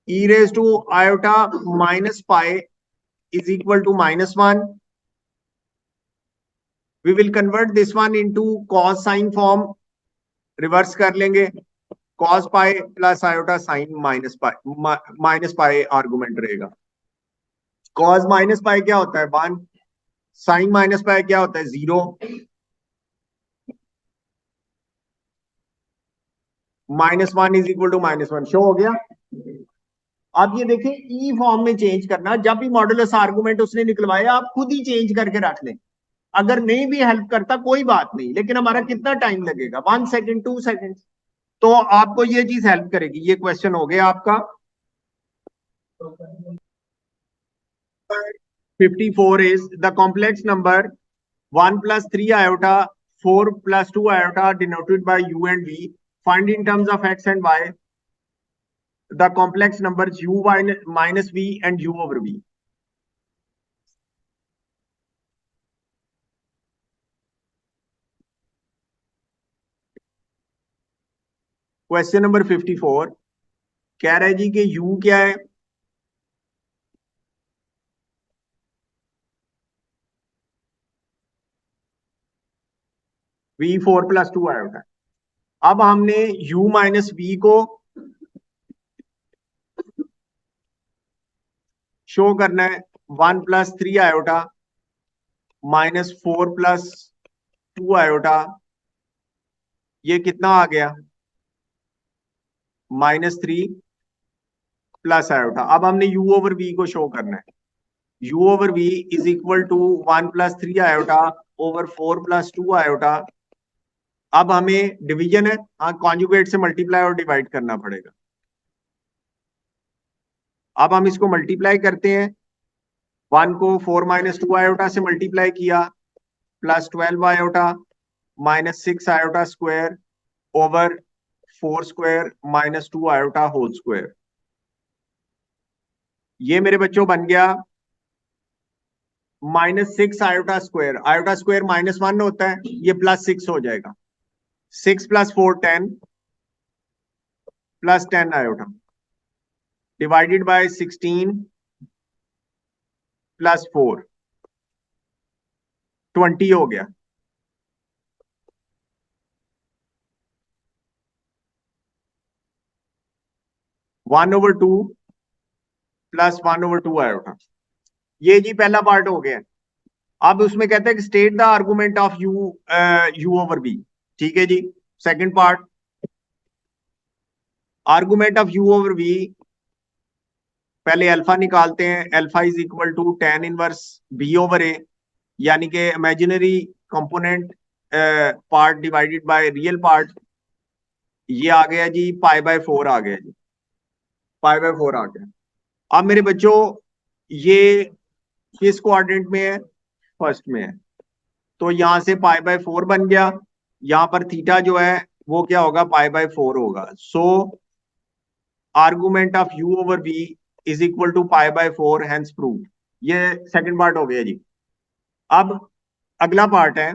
e raise to iota minus pi is equal to -1। We will convert this one into cos sine form, reverse कर लेंगे। Cos pi plus iota sine minus pi argument रहेगा। Cos minus pi क्या होता है 1, sign minus pi क्या होता है 0, -1 is equal to -1 show हो गया। अब ये देखें ई फॉर्म में चेंज करना, जब भी मॉडुलस आर्गुमेंट उसने निकलवाया आप खुद ही चेंज करके रख लें। अगर नहीं भी हेल्प करता कोई बात नहीं, लेकिन हमारा कितना टाइम लगेगा 1 सेकेंड 2 सेकेंड, तो आपको ये चीज हेल्प करेगी। ये क्वेश्चन हो गया आपका 54 is the complex number 1 plus 3 iota 4 plus 2 iota denoted by u and v. Find in terms of x and y the complex numbers u minus v and u over v. Question number 54 कह रहा है जी कि u क्या है, v 4 plus 2 iota। अब हमने u minus v को show करना है 1 plus 3 iota minus 4 plus 2 iota, ये कितना आ गया -3 प्लस आयोटा। अब हमने u ओवर v को शो करना है। u over v is equal to 1 plus 3 iota over 4 plus 2 iota. अब हमें डिवीजन है, हाँ कॉन्जुगेट से मल्टीप्लाई और डिवाइड करना पड़ेगा। अब हम इसको मल्टीप्लाई करते हैं, 1 को 4 माइनस 2 आयोटा से मल्टीप्लाई किया plus 12 iota minus 6 iota square over 4 square minus 2 iota whole square. ये मेरे बच्चों बन गया -6 आयोटा स्क्वायर -1 होता है, ये +6 हो जाएगा। 6 + 4 10 plus 10 iota divided by 16 plus 4 20 हो गया। 1/2 प्लस 1/2 आयोटा। ये जी पहला पार्ट हो गया। अब उसमें कहते हैं कि state the argument of u over b. ठीक है जी। Second part, argument of u over b, पहले अल्फा निकालते हैं। Alpha is equal to tan inverse b over a, यानी कि imaginary component part divided by real part. ये आ गया जी π/4 आ गया जी, π/4 आ गया। अब मेरे बच्चों ये किस क्वाड्रेंट में है, फर्स्ट में है, तो यहां से π/4 बन गया। यहां पर थीटा जो है वो क्या होगा π/4 होगा। So argument of u over v is equal to π/4 hence prove. ये सेकंड पार्ट हो गया जी। अब अगला पार्ट है,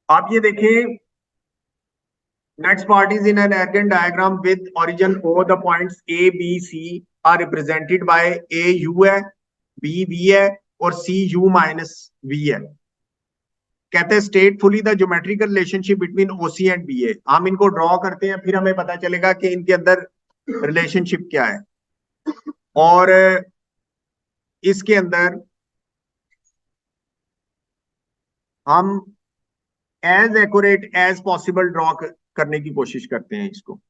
आप ये देखिए next part is in an Argand diagram with origin O, the points A B C are represented by A u है, बी वी है और सी यू माइनस वी है। कहते हैं state fully the geometrical relationship between OC and BA ए। हम इनको draw करते हैं, फिर हमें पता चलेगा कि इनके अंदर रिलेशनशिप क्या है। और इसके अंदर हम as accurate as possible draw करने की कोशिश करते हैं इसको।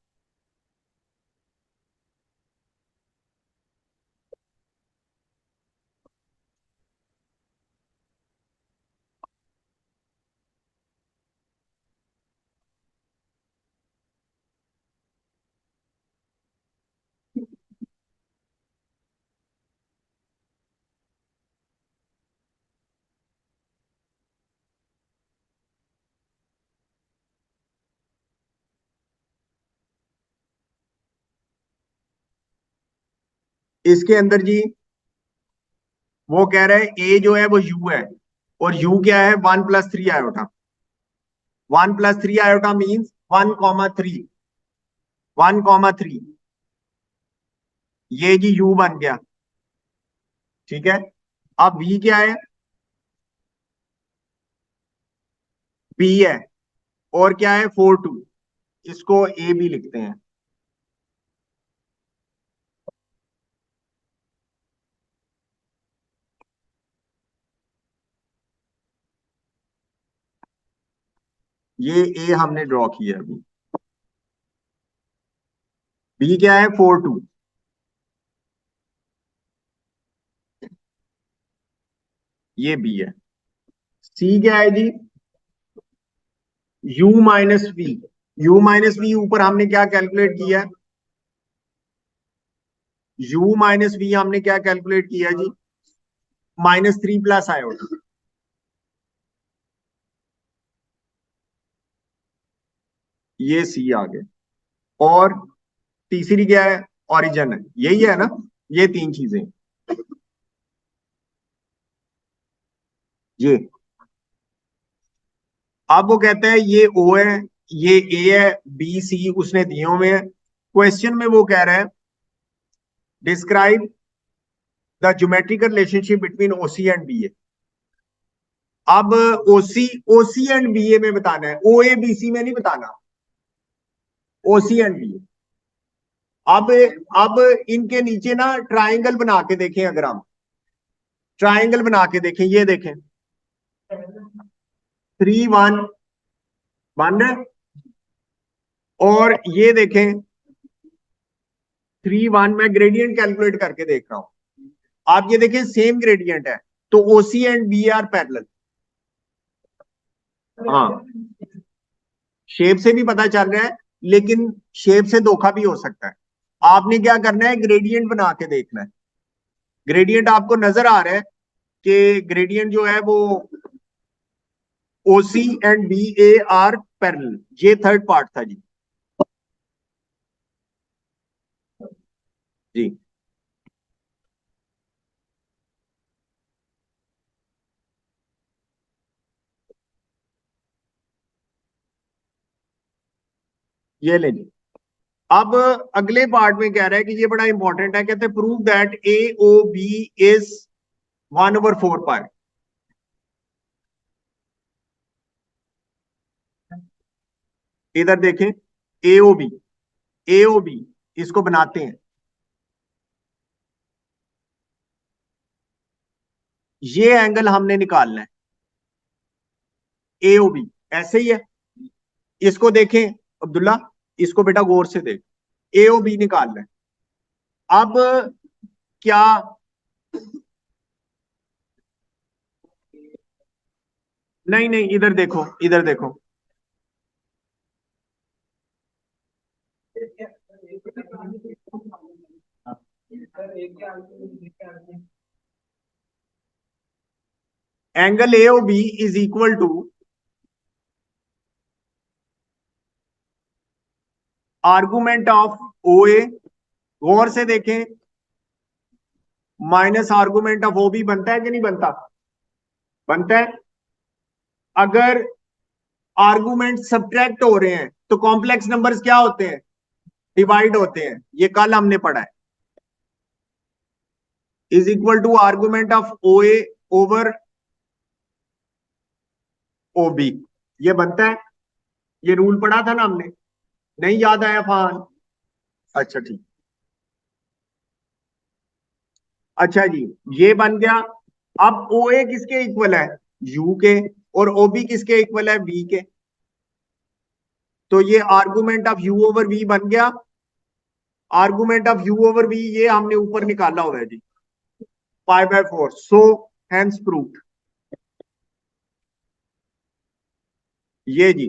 इसके अंदर जी वो कह रहा है ए जो है वो यू है, और यू क्या है 1+3 आयोटा। 1+3 iota means 1,3, 1,3। ये जी यू बन गया, ठीक है। अब वी क्या है, बी है, और क्या है 4,2। इसको ए बी लिखते हैं। ये ए हमने ड्रॉ किया अभी। बी क्या है 4,2। ये बी है। सी क्या है जी, U-V। U-V ऊपर हमने क्या कैलकुलेट किया, U-V हमने क्या कैलकुलेट किया जी, -3 प्लस आयोटा। ये सी आ गए। और तीसरी क्या है, ओरिजिन है, यही है ना। ये तीन चीजें ये। अब वो कहते हैं ये ओ है, ये ए है, बी सी उसने दिए हुए हैं। क्वेश्चन में वो कह रहा है describe the geometrical relationship between OC and BA ए। अब ओसी ओसी एंड बी ए में बताना है, ओ ए बी सी में नहीं बताना। ओसी एंड बी ए। अब अब इनके नीचे ना ट्राइंगल बना के देखें, अगर हम ट्राइंगल बना के देखें, ये देखें 3, 1 बन रहा है, और ये देखें 3, 1। मैं ग्रेडियंट कैलकुलेट करके देख रहा हूं, आप ये देखें सेम ग्रेडियंट है, तो ओसी एंड बी आर पैरेलल। हाँ, शेप से भी पता चल रहा है, लेकिन शेप से धोखा भी हो सकता है। आपने क्या करना है, ग्रेडियंट बना के देखना है। ग्रेडियंट आपको नजर आ रहा है कि ग्रेडियंट जो है वो OC and BA are parallel पैरेलल। ये थर्ड पार्ट था जी। जी ये ले जी। अब अगले पार्ट में कह रहा है कि ये बड़ा इंपॉर्टेंट है, कहते हैं prove that A O B is 1/4 pi. इधर देखें, एओ बी, एओ बी इसको बनाते हैं। ये एंगल हमने निकालना है, एओ बी, ऐसे ही है। इसको देखें अब्दुल्ला, इसको बेटा गौर से देख, एओ बी निकालना है। अब क्या, नहीं नहीं, इधर देखो, इधर देखो। Angle A O B is equal to argument of O A, गौर से देखें, minus argument of O B बनता है कि नहीं बनता, बनता है। अगर आर्गुमेंट सब्ट्रैक्ट हो रहे हैं तो कॉम्प्लेक्स नंबर्स क्या होते हैं, डिवाइड होते हैं। ये कल हमने पढ़ा है। Is equal to argument of O A over O B, ये बनता है। ये रूल पढ़ा था ना हमने, नहीं याद आया फहान? अच्छा ठीक। अच्छा जी, ये बन गया। अब ओ ए किसके इक्वल है, यू के, और ओ बी किसके इक्वल है, बी के। तो ये argument of u over v बन गया। Argument of u over v ये हमने ऊपर निकाला हुआ है जी, π/4। So hence proof. ये जी,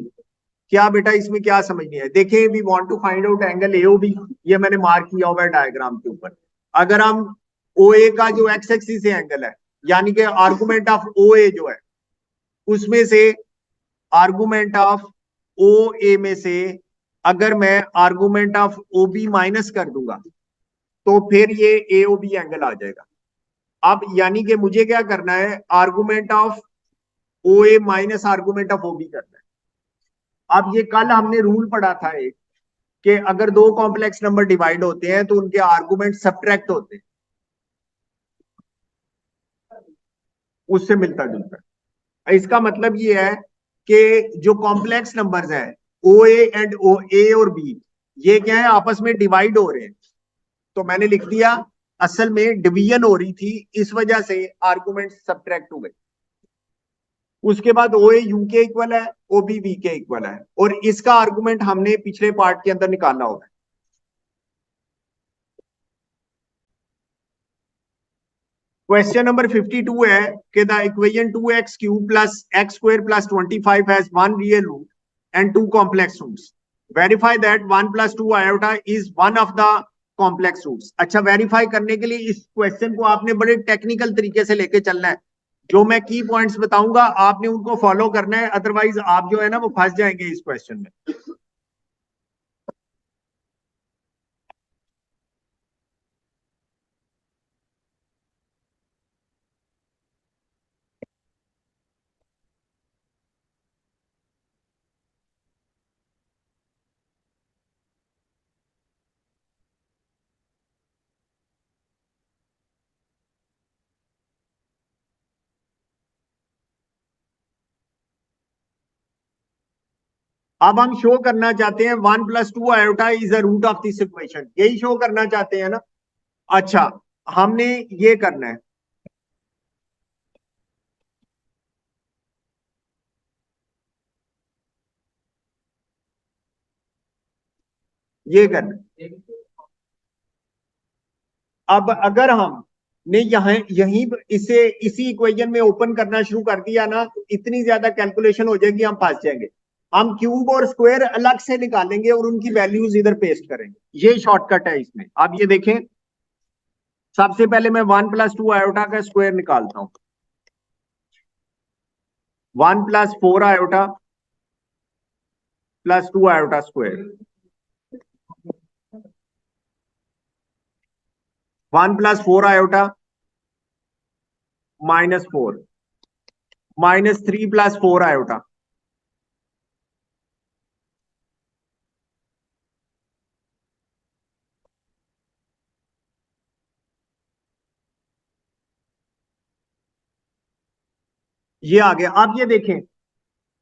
क्या बेटा इसमें क्या समझनी है, देखिए we want to find out angle AOB. ये मैंने मार्क किया हुआ है डायग्राम के ऊपर। अगर हम ओ ए का जो एक्स एक्सिस से एंगल है, यानी कि आर्गुमेंट ऑफ ओ ए जो है, उसमें से आर्गुमेंट ऑफ ओ ए में से अगर मैं argument of O B minus कर दूंगा, तो फिर ये ए ओ बी एंगल आ जाएगा। अब यानी कि मुझे क्या करना है, argument of O A minus argument of O B करना है। अब ये कल हमने रूल पढ़ा था एक, कि अगर दो कॉम्प्लेक्स नंबर डिवाइड होते हैं तो उनके आर्गुमेंट सब्ट्रैक्ट होते हैं, उससे मिलता जुलता है। इसका मतलब ये है कि जो कॉम्प्लेक्स नंबर्स हैं ओ ए एंड ओ ए और बी, ये क्या है, आपस में डिवाइड हो रहे हैं। तो मैंने लिख दिया असल में डिवीजन हो रही थी, इस वजह से आर्गुमेंट सब्ट्रैक्ट हुए। उसके बाद ओ ए यू के इक्वल है, ओ बी बी के इक्वल है, और इसका आर्गुमेंट हमने पिछले पार्ट के अंदर निकालना होगा। क्वेश्चन नंबर 52 है कि the equation 2x³ plus x square plus 25 has one real root and two complex roots. Verify that 1 plus 2 iota is one of the complex roots. अच्छा, वेरीफाई करने के लिए इस क्वेश्चन को आपने बड़े टेक्निकल तरीके से लेके चलना है। जो मैं की पॉइंट्स बताऊंगा आपने उनको फॉलो करना है, अदरवाइज आप जो है ना वो फंस जाएंगे इस क्वेश्चन में। अब हम शो करना चाहते हैं 1 plus 2 iota is a root of this equation, यही शो करना चाहते हैं ना। अच्छा, हमने ये करना है, ये करना है। अब अगर हम ने यहाँ यहीं इसे इसी इक्वेशन में ओपन करना शुरू कर दिया ना, तो इतनी ज्यादा कैलकुलेशन हो जाएगी, हम फंस जाएंगे। हम क्यूब और स्क्वायर अलग से निकालेंगे और उनकी वैल्यूज इधर पेस्ट करेंगे, ये शॉर्टकट है इसमें। अब ये देखें, सबसे पहले मैं 1 प्लस 2 आयोटा का स्क्वायर निकालता हूं। 1 plus 4 iota plus 2 iota square, 1 plus 4 iota -4, -3 plus 4 iota, ये आ गया। अब ये देखें,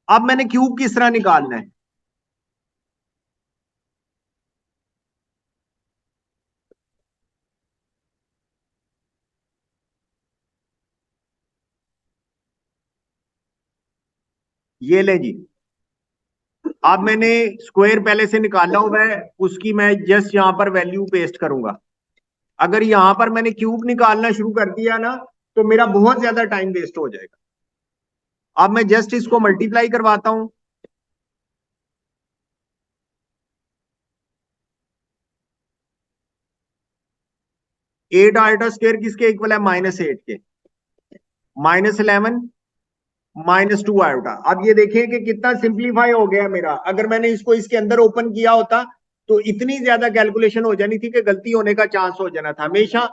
अब मैंने क्यूब किस तरह निकालना है, ये ले जी। अब मैंने स्क्वायर पहले से निकाला हुआ है, उसकी मैं जस्ट यहां पर वैल्यू पेस्ट करूंगा। अगर यहां पर मैंने क्यूब निकालना शुरू कर दिया ना, तो मेरा बहुत ज्यादा टाइम वेस्ट हो जाएगा। अब मैं जस्ट इसको मल्टीप्लाई करवाता हूं। 8 आयोटा स्क्वायर किसके इक्वल है, -8 के, -11 -2 आयोटा। अब ये देखिए कि कितना सिंप्लीफाई हो गया मेरा। अगर मैंने इसको इसके अंदर ओपन किया होता तो इतनी ज्यादा कैलकुलेशन हो जानी थी कि गलती होने का चांस हो जाना था। हमेशा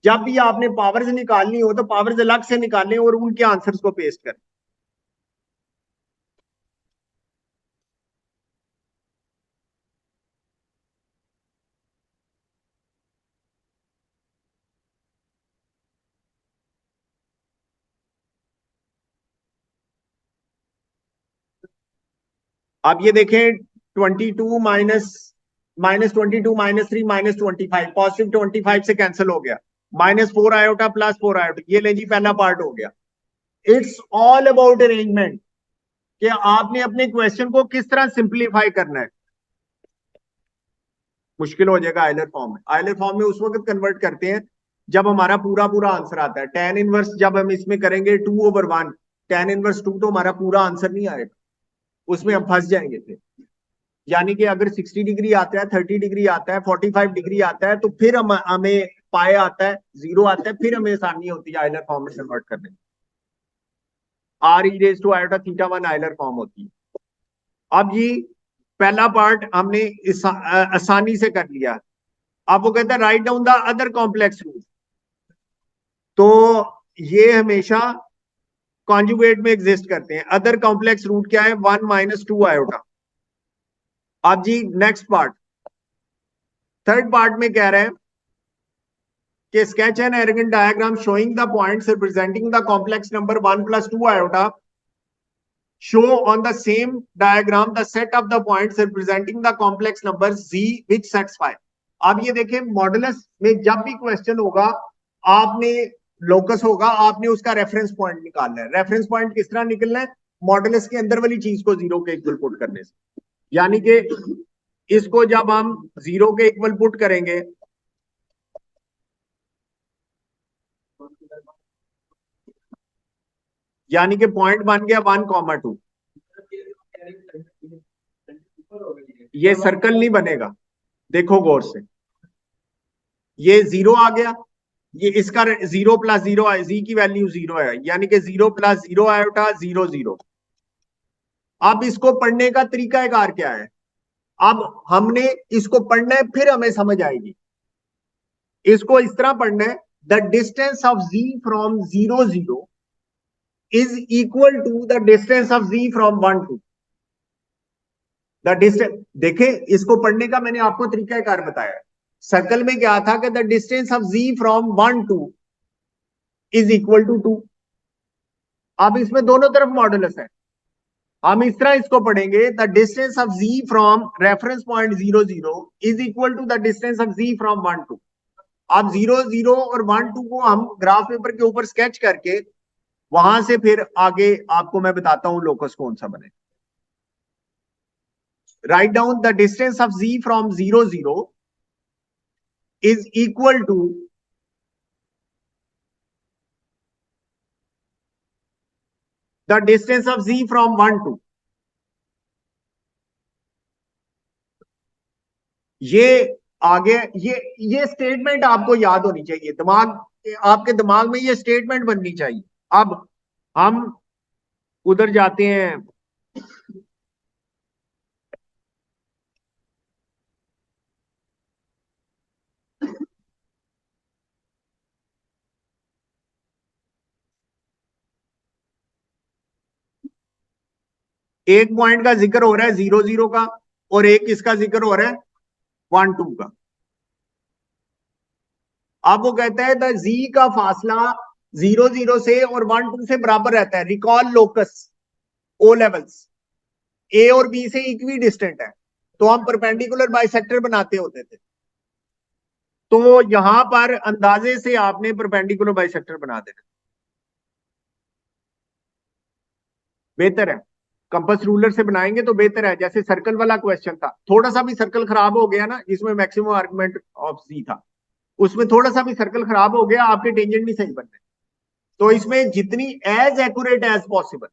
जब भी आपने पावर्स निकालनी हो तो पावर्स अलग से निकालें और उनके आंसर्स को पेस्ट करें। अब ये देखें, 22 माइनस -22 -3 -25, +25 से कैंसिल हो गया, -4 आयोटा +4 आयोटा, ये ले जी पहला पार्ट हो गया। इट्स ऑल अबाउट अरेंजमेंट, कि आपने अपने क्वेश्चन को किस तरह सिंप्लीफाई करना है। मुश्किल हो जाएगा आयलर फॉर्म में। आयलर फॉर्म में उस वक्त कन्वर्ट करते हैं जब हमारा पूरा पूरा आंसर आता है। tan इनवर्स जब हम इसमें करेंगे 2/1, tan इनवर्स 2, तो हमारा पूरा आंसर नहीं आएगा, उसमें हम फंस जाएंगे फिर। यानी कि अगर 60 डिग्री आता है, 30 डिग्री आता है, 45 डिग्री आता है, तो फिर हमें पाए आता है, जीरो आता है, फिर हमें आसानी होती है आयलर फॉर्म में कन्वर्ट करने में। r e⁻ θ1 आयलर फॉर्म होती है। अब ये पहला पार्ट हमने आसानी से कर लिया। अब वो कहता है write down the other complex root, तो ये हमेशा कॉन्जुगेट में एग्जिस्ट करते हैं। अदर कॉम्प्लेक्स रूट क्या है? 1 - 2 आयोटा। अब जी नेक्स्ट पार्ट, थर्ड पार्ट में कह रहे हैं कि sketch an arrogant diagram showing the points representing the complex number 1 + 2 iota. Show on the same diagram the set of the points representing the complex number z which satisfy. अब ये देखें, modulus में जब भी क्वेश्चन होगा, आपने locus होगा, आपने उसका रेफरेंस पॉइंट निकालना है। रेफरेंस पॉइंट किस तरह निकलना है? मॉडुलस के अंदर वाली चीज को जीरो के इक्वल पुट करने से। यानी कि इसको जब हम जीरो के इक्वल पुट करेंगे, यानी कि पॉइंट बन गया 1, 2। ये सर्कल नहीं बनेगा, देखो गौर से, ये जीरो आ गया, ये इसका 0 + 0 है, जी की वैल्यू 0 है, यानी कि 0 + 0 आयोटा 0 0। अब इसको पढ़ने का तरीकाकार क्या है? अब हमने इसको पढ़ना है, फिर हमें समझ आएगी। इसको इस तरह पढ़ना है, the distance of z from 0 0 is equal to the distance of z from 1 2। The distance, देखे इसको पढ़ने का मैंने आपको तरीकाकार बताया। सर्कल में क्या था कि the distance of z from 1 2 is equal to 2। अब इसमें दोनों तरफ मॉडुलस है, हम इस तरह इसको पढ़ेंगे, the distance of z from reference point 0 0 is equal to the distance of z from 1 2। अब 0 0 और 1 2 को हम ग्राफ पेपर के ऊपर स्केच करके वहां से फिर आगे आपको मैं बताता हूं लोकस कौन सा बने। Write down the distance of z from 0 0 is equal to the distance of z from 1 2। ये आगे, ये स्टेटमेंट आपको याद होनी चाहिए, आपके दिमाग में ये स्टेटमेंट बननी चाहिए। अब हम उधर जाते हैं, एक पॉइंट का जिक्र हो रहा है 0 0 का, और एक इसका जिक्र हो रहा है 1 2 का। अब वो कहता है द जी का फासला 0 0 से और 1 2 से बराबर रहता है। Recall locus O levels A और बी से इक्वी डिस्टेंट है, तो हम परपेंडिकुलर बाइसेक्टर बनाते होते थे। तो यहां पर अंदाजे से आपने परपेंडिकुलर बाइसेक्टर बना देना, बेहतर है। कंपास रूलर से बनाएंगे तो बेहतर है। जैसे सर्कल वाला क्वेश्चन था, थोड़ा सा भी सर्कल खराब हो गया ना, इसमें मैक्सिमम आर्गुमेंट ऑफ जी था, उसमें थोड़ा सा भी सर्कल खराब हो गया, आपके टेंजेंट नहीं सही बन रहे। तो इसमें जितनी एज एक्यूरेट एज पॉसिबल,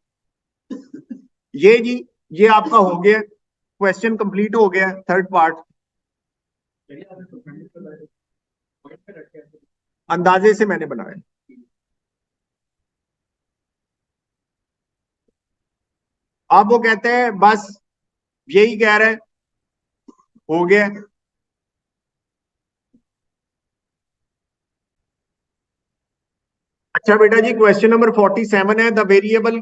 ये जी, ये आपका हो गया, क्वेश्चन कंप्लीट हो गया, थर्ड पार्ट अंदाजे से मैंने बनाया। अब वो कहते हैं बस यही कह रहे हैं, हो गया। अच्छा बेटा जी, क्वेश्चन नंबर 47 है, the variable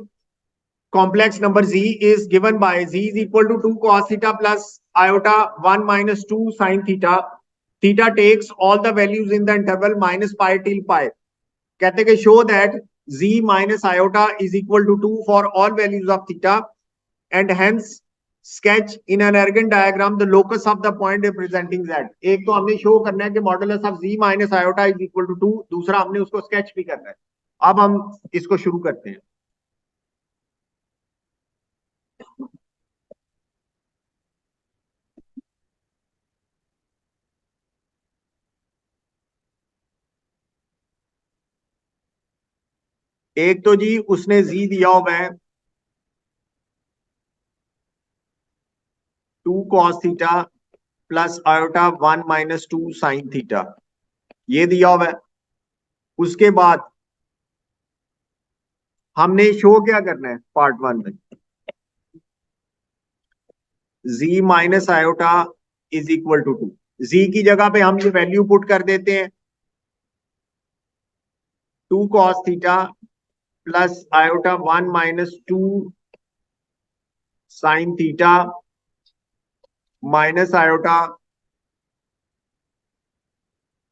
complex number z is given by z is equal to 2 cos theta plus iota 1 - 2 sin theta. Theta takes all the values in the interval minus pi till pi. कहते हैं कि show that z minus iota is equal to 2 for all values of theta, and hence sketch in an arrogant diagram the locus of the point representing z. एक तो हमने show करना है कि modulus of z minus iota is equal to 2, दूसरा हमने उसको sketch भी करना है। अब हम इसको शुरू करते हैं। एक तो जी उसने जी दिया हुआ है 2 cos theta plus iota 1 - 2 sine theta, ये दिया हुआ है। उसके बाद हमने शो क्या करना है पार्ट 1 में, z minus iota is equal to 2। Z की जगह पे हम ये वैल्यू पुट कर देते हैं, 2 cos theta plus iota 1 minus 2 sine theta minus iota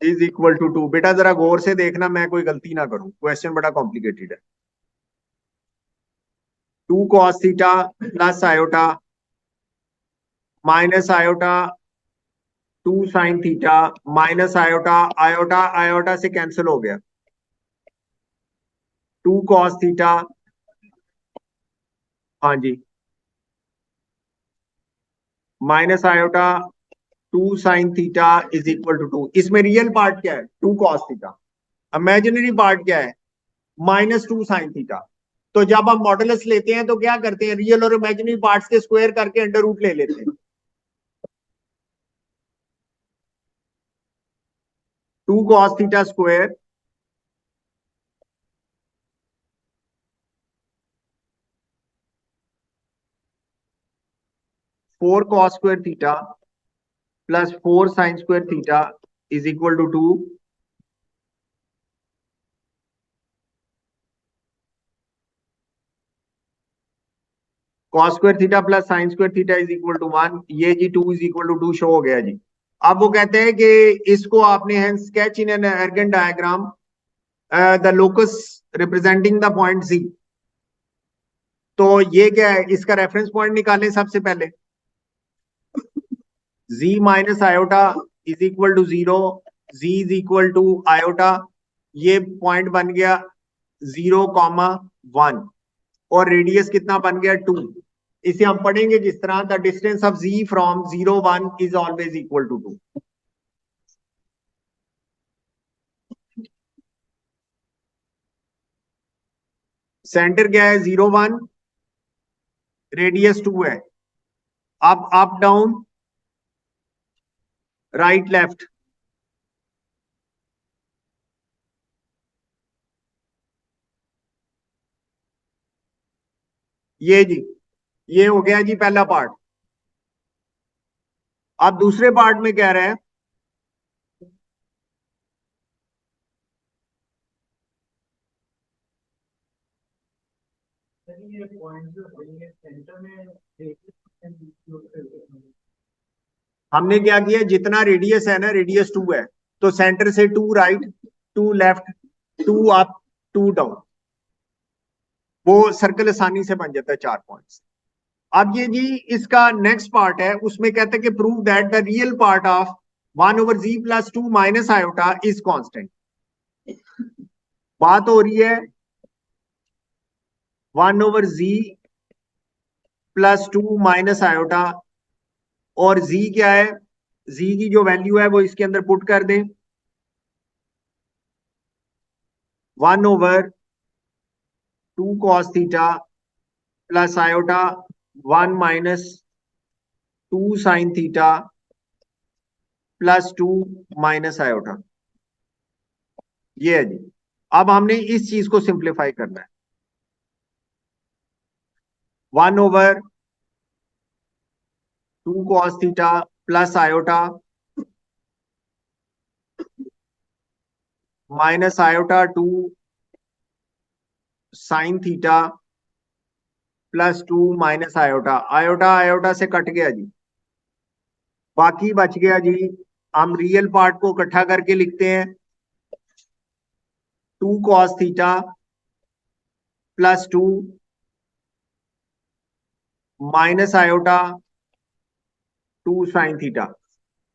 is equal to 2। बेटा जरा गौर से देखना, मैं कोई गलती ना करूं, क्वेश्चन बड़ा कॉम्प्लिकेटेड है। 2 cos theta plus iota minus iota 2 sine theta minus iota, iota iota से कैंसिल हो गया, 2 cos थीटा, हाँ जी, minus iota 2 sine theta is equal to 2। इसमें रियल पार्ट क्या है? 2 cos थीटा। इमेजिनरी पार्ट क्या है? Minus 2 sine theta. तो जब हम मॉडुलस लेते हैं तो क्या करते हैं? रियल और इमेजिनरी पार्ट्स के स्क्वायर करके अंडर रूट ले लेते हैं। 2 cos theta square 4 cos square theta plus 4 sine square theta is equal to 2। cos square theta plus sine square theta is equal to 1। ये z 2 is equal to 2 show हो गया जी। अब वो कहते हैं कि इसको आपने है sketch in an Argand diagram the locus representing the point z. तो ये क्या है? इसका रेफरेंस पॉइंट निकालें सबसे पहले। z minus iota is equal to 0, z is equal to iota, ये पॉइंट बन गया 0,1 और रेडियस कितना बन गया 2। इसे हम पढ़ेंगे जिस तरह, the distance of z from 0,1 is always equal to 2। Centre क्या है? 0,1, रेडियस 2 है। अब अप डाउन राइट लेफ्ट, ये जी, ये हो गया जी पहला पार्ट। अब दूसरे पार्ट में कह रहे हैं हमने क्या किया, जितना रेडियस है ना, रेडियस 2 है, तो सेंटर से 2 राइट, 2 लेफ्ट, 2 अप, 2 डाउन, वो सर्कल आसानी से बन जाता है 4 पॉइंट्स। अब ये जी इसका नेक्स्ट पार्ट है, उसमें कहते हैं कि prove that the real part of 1/z plus 2 minus iota is constant. बात हो रही है 1/z प्लस 2 माइनस आयोटा, और z क्या है? z की जो वैल्यू है वो इसके अंदर पुट कर दें, 1/2 cos theta plus iota 1 minus 2 sine theta plus 2 minus iota. ये है जी। अब हमने इस चीज को सिंप्लीफाई करना है, 1/2 cos theta plus iota minus iota 2 sine theta plus 2 minus iota, iota iota से कट गया जी, बाकी बच गया जी। हम रियल पार्ट को इकट्ठा करके लिखते हैं, 2 cos theta plus 2 minus iota 2 sine theta.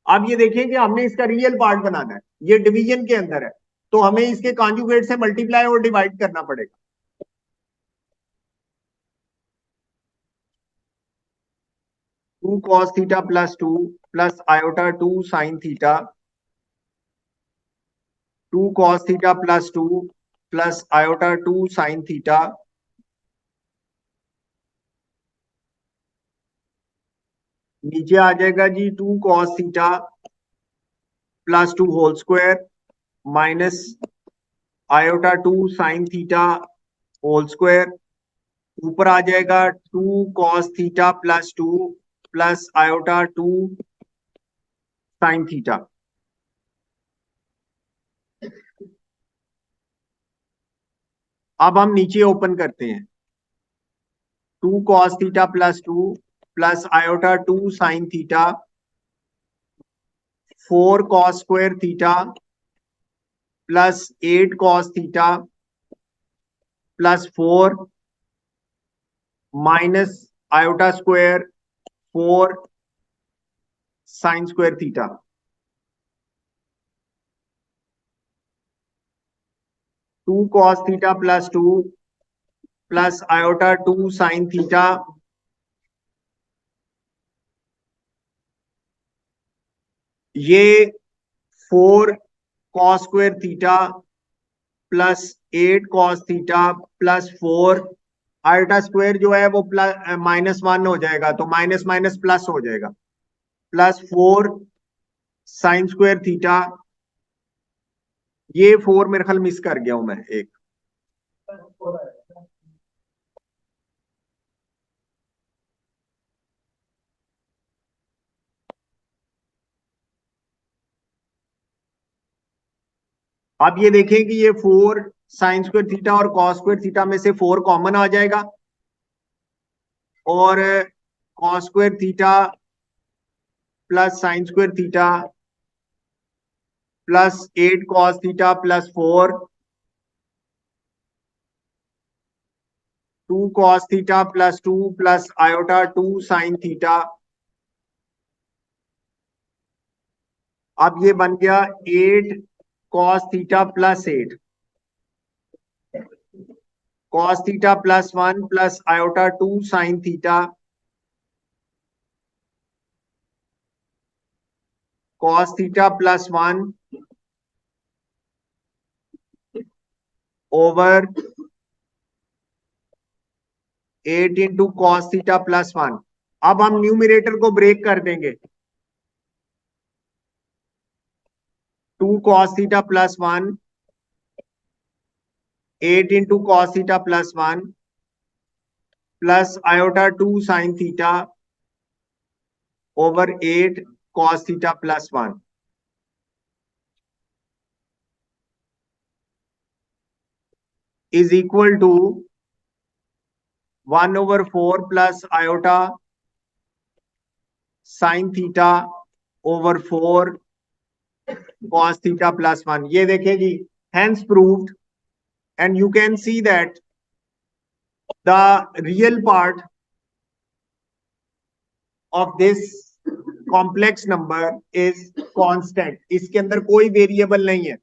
अब ये देखिए कि हमने इसका रियल पार्ट बनाना है, ये डिवीजन के अंदर है, तो हमें इसके कॉन्जुगेट से मल्टीप्लाई और डिवाइड करना पड़ेगा। 2 cos theta plus 2 plus iota 2 sine theta, 2 cos theta plus 2 plus iota 2 sine theta, नीचे आ जाएगा जी 2 cos theta plus 2 whole square minus iota 2 sine theta whole square, ऊपर आ जाएगा 2 cos theta plus 2 plus iota 2 sine theta. अब हम नीचे ओपन करते हैं, 2 cos theta plus 2 plus iota 2 sine theta 4 cos square theta plus 8 cos theta plus 4 minus iota square 4 sine square theta. Two cos theta plus 2 plus iota 2 sine theta ये 4 cos square theta plus 8 cos theta plus 4 iota square जो है वो plus -1 हो जाएगा, तो minus minus plus हो जाएगा, plus 4 sine square theta. ये 4 मेरे ख्याल मिस कर गया हूं मैं एक। अब ये देखें कि ये 4 साइन स्क्वायर थीटा और कॉस स्क्वायर थीटा में से 4 कॉमन आ जाएगा और cos square theta plus sine square theta plus 8 cos theta plus 4 2 cos theta plus 2 plus iota 2 sine theta. अब ये बन गया 8 cos theta plus 8 cos theta plus 1 plus iota 2 sine theta cos theta plus 1 over 8 into cos theta plus 1। अब हम numerator को break कर देंगे, 2 cos theta plus 1 8 into cos theta plus 1 plus iota 2 sine theta over 8 cos theta plus 1 is equal to 1 over 4 plus iota sine theta over 4 cos theta plus 1। ये देखिए जी, hence proved, and you can see that the real part of this complex number is constant। इसके अंदर कोई variable नहीं है,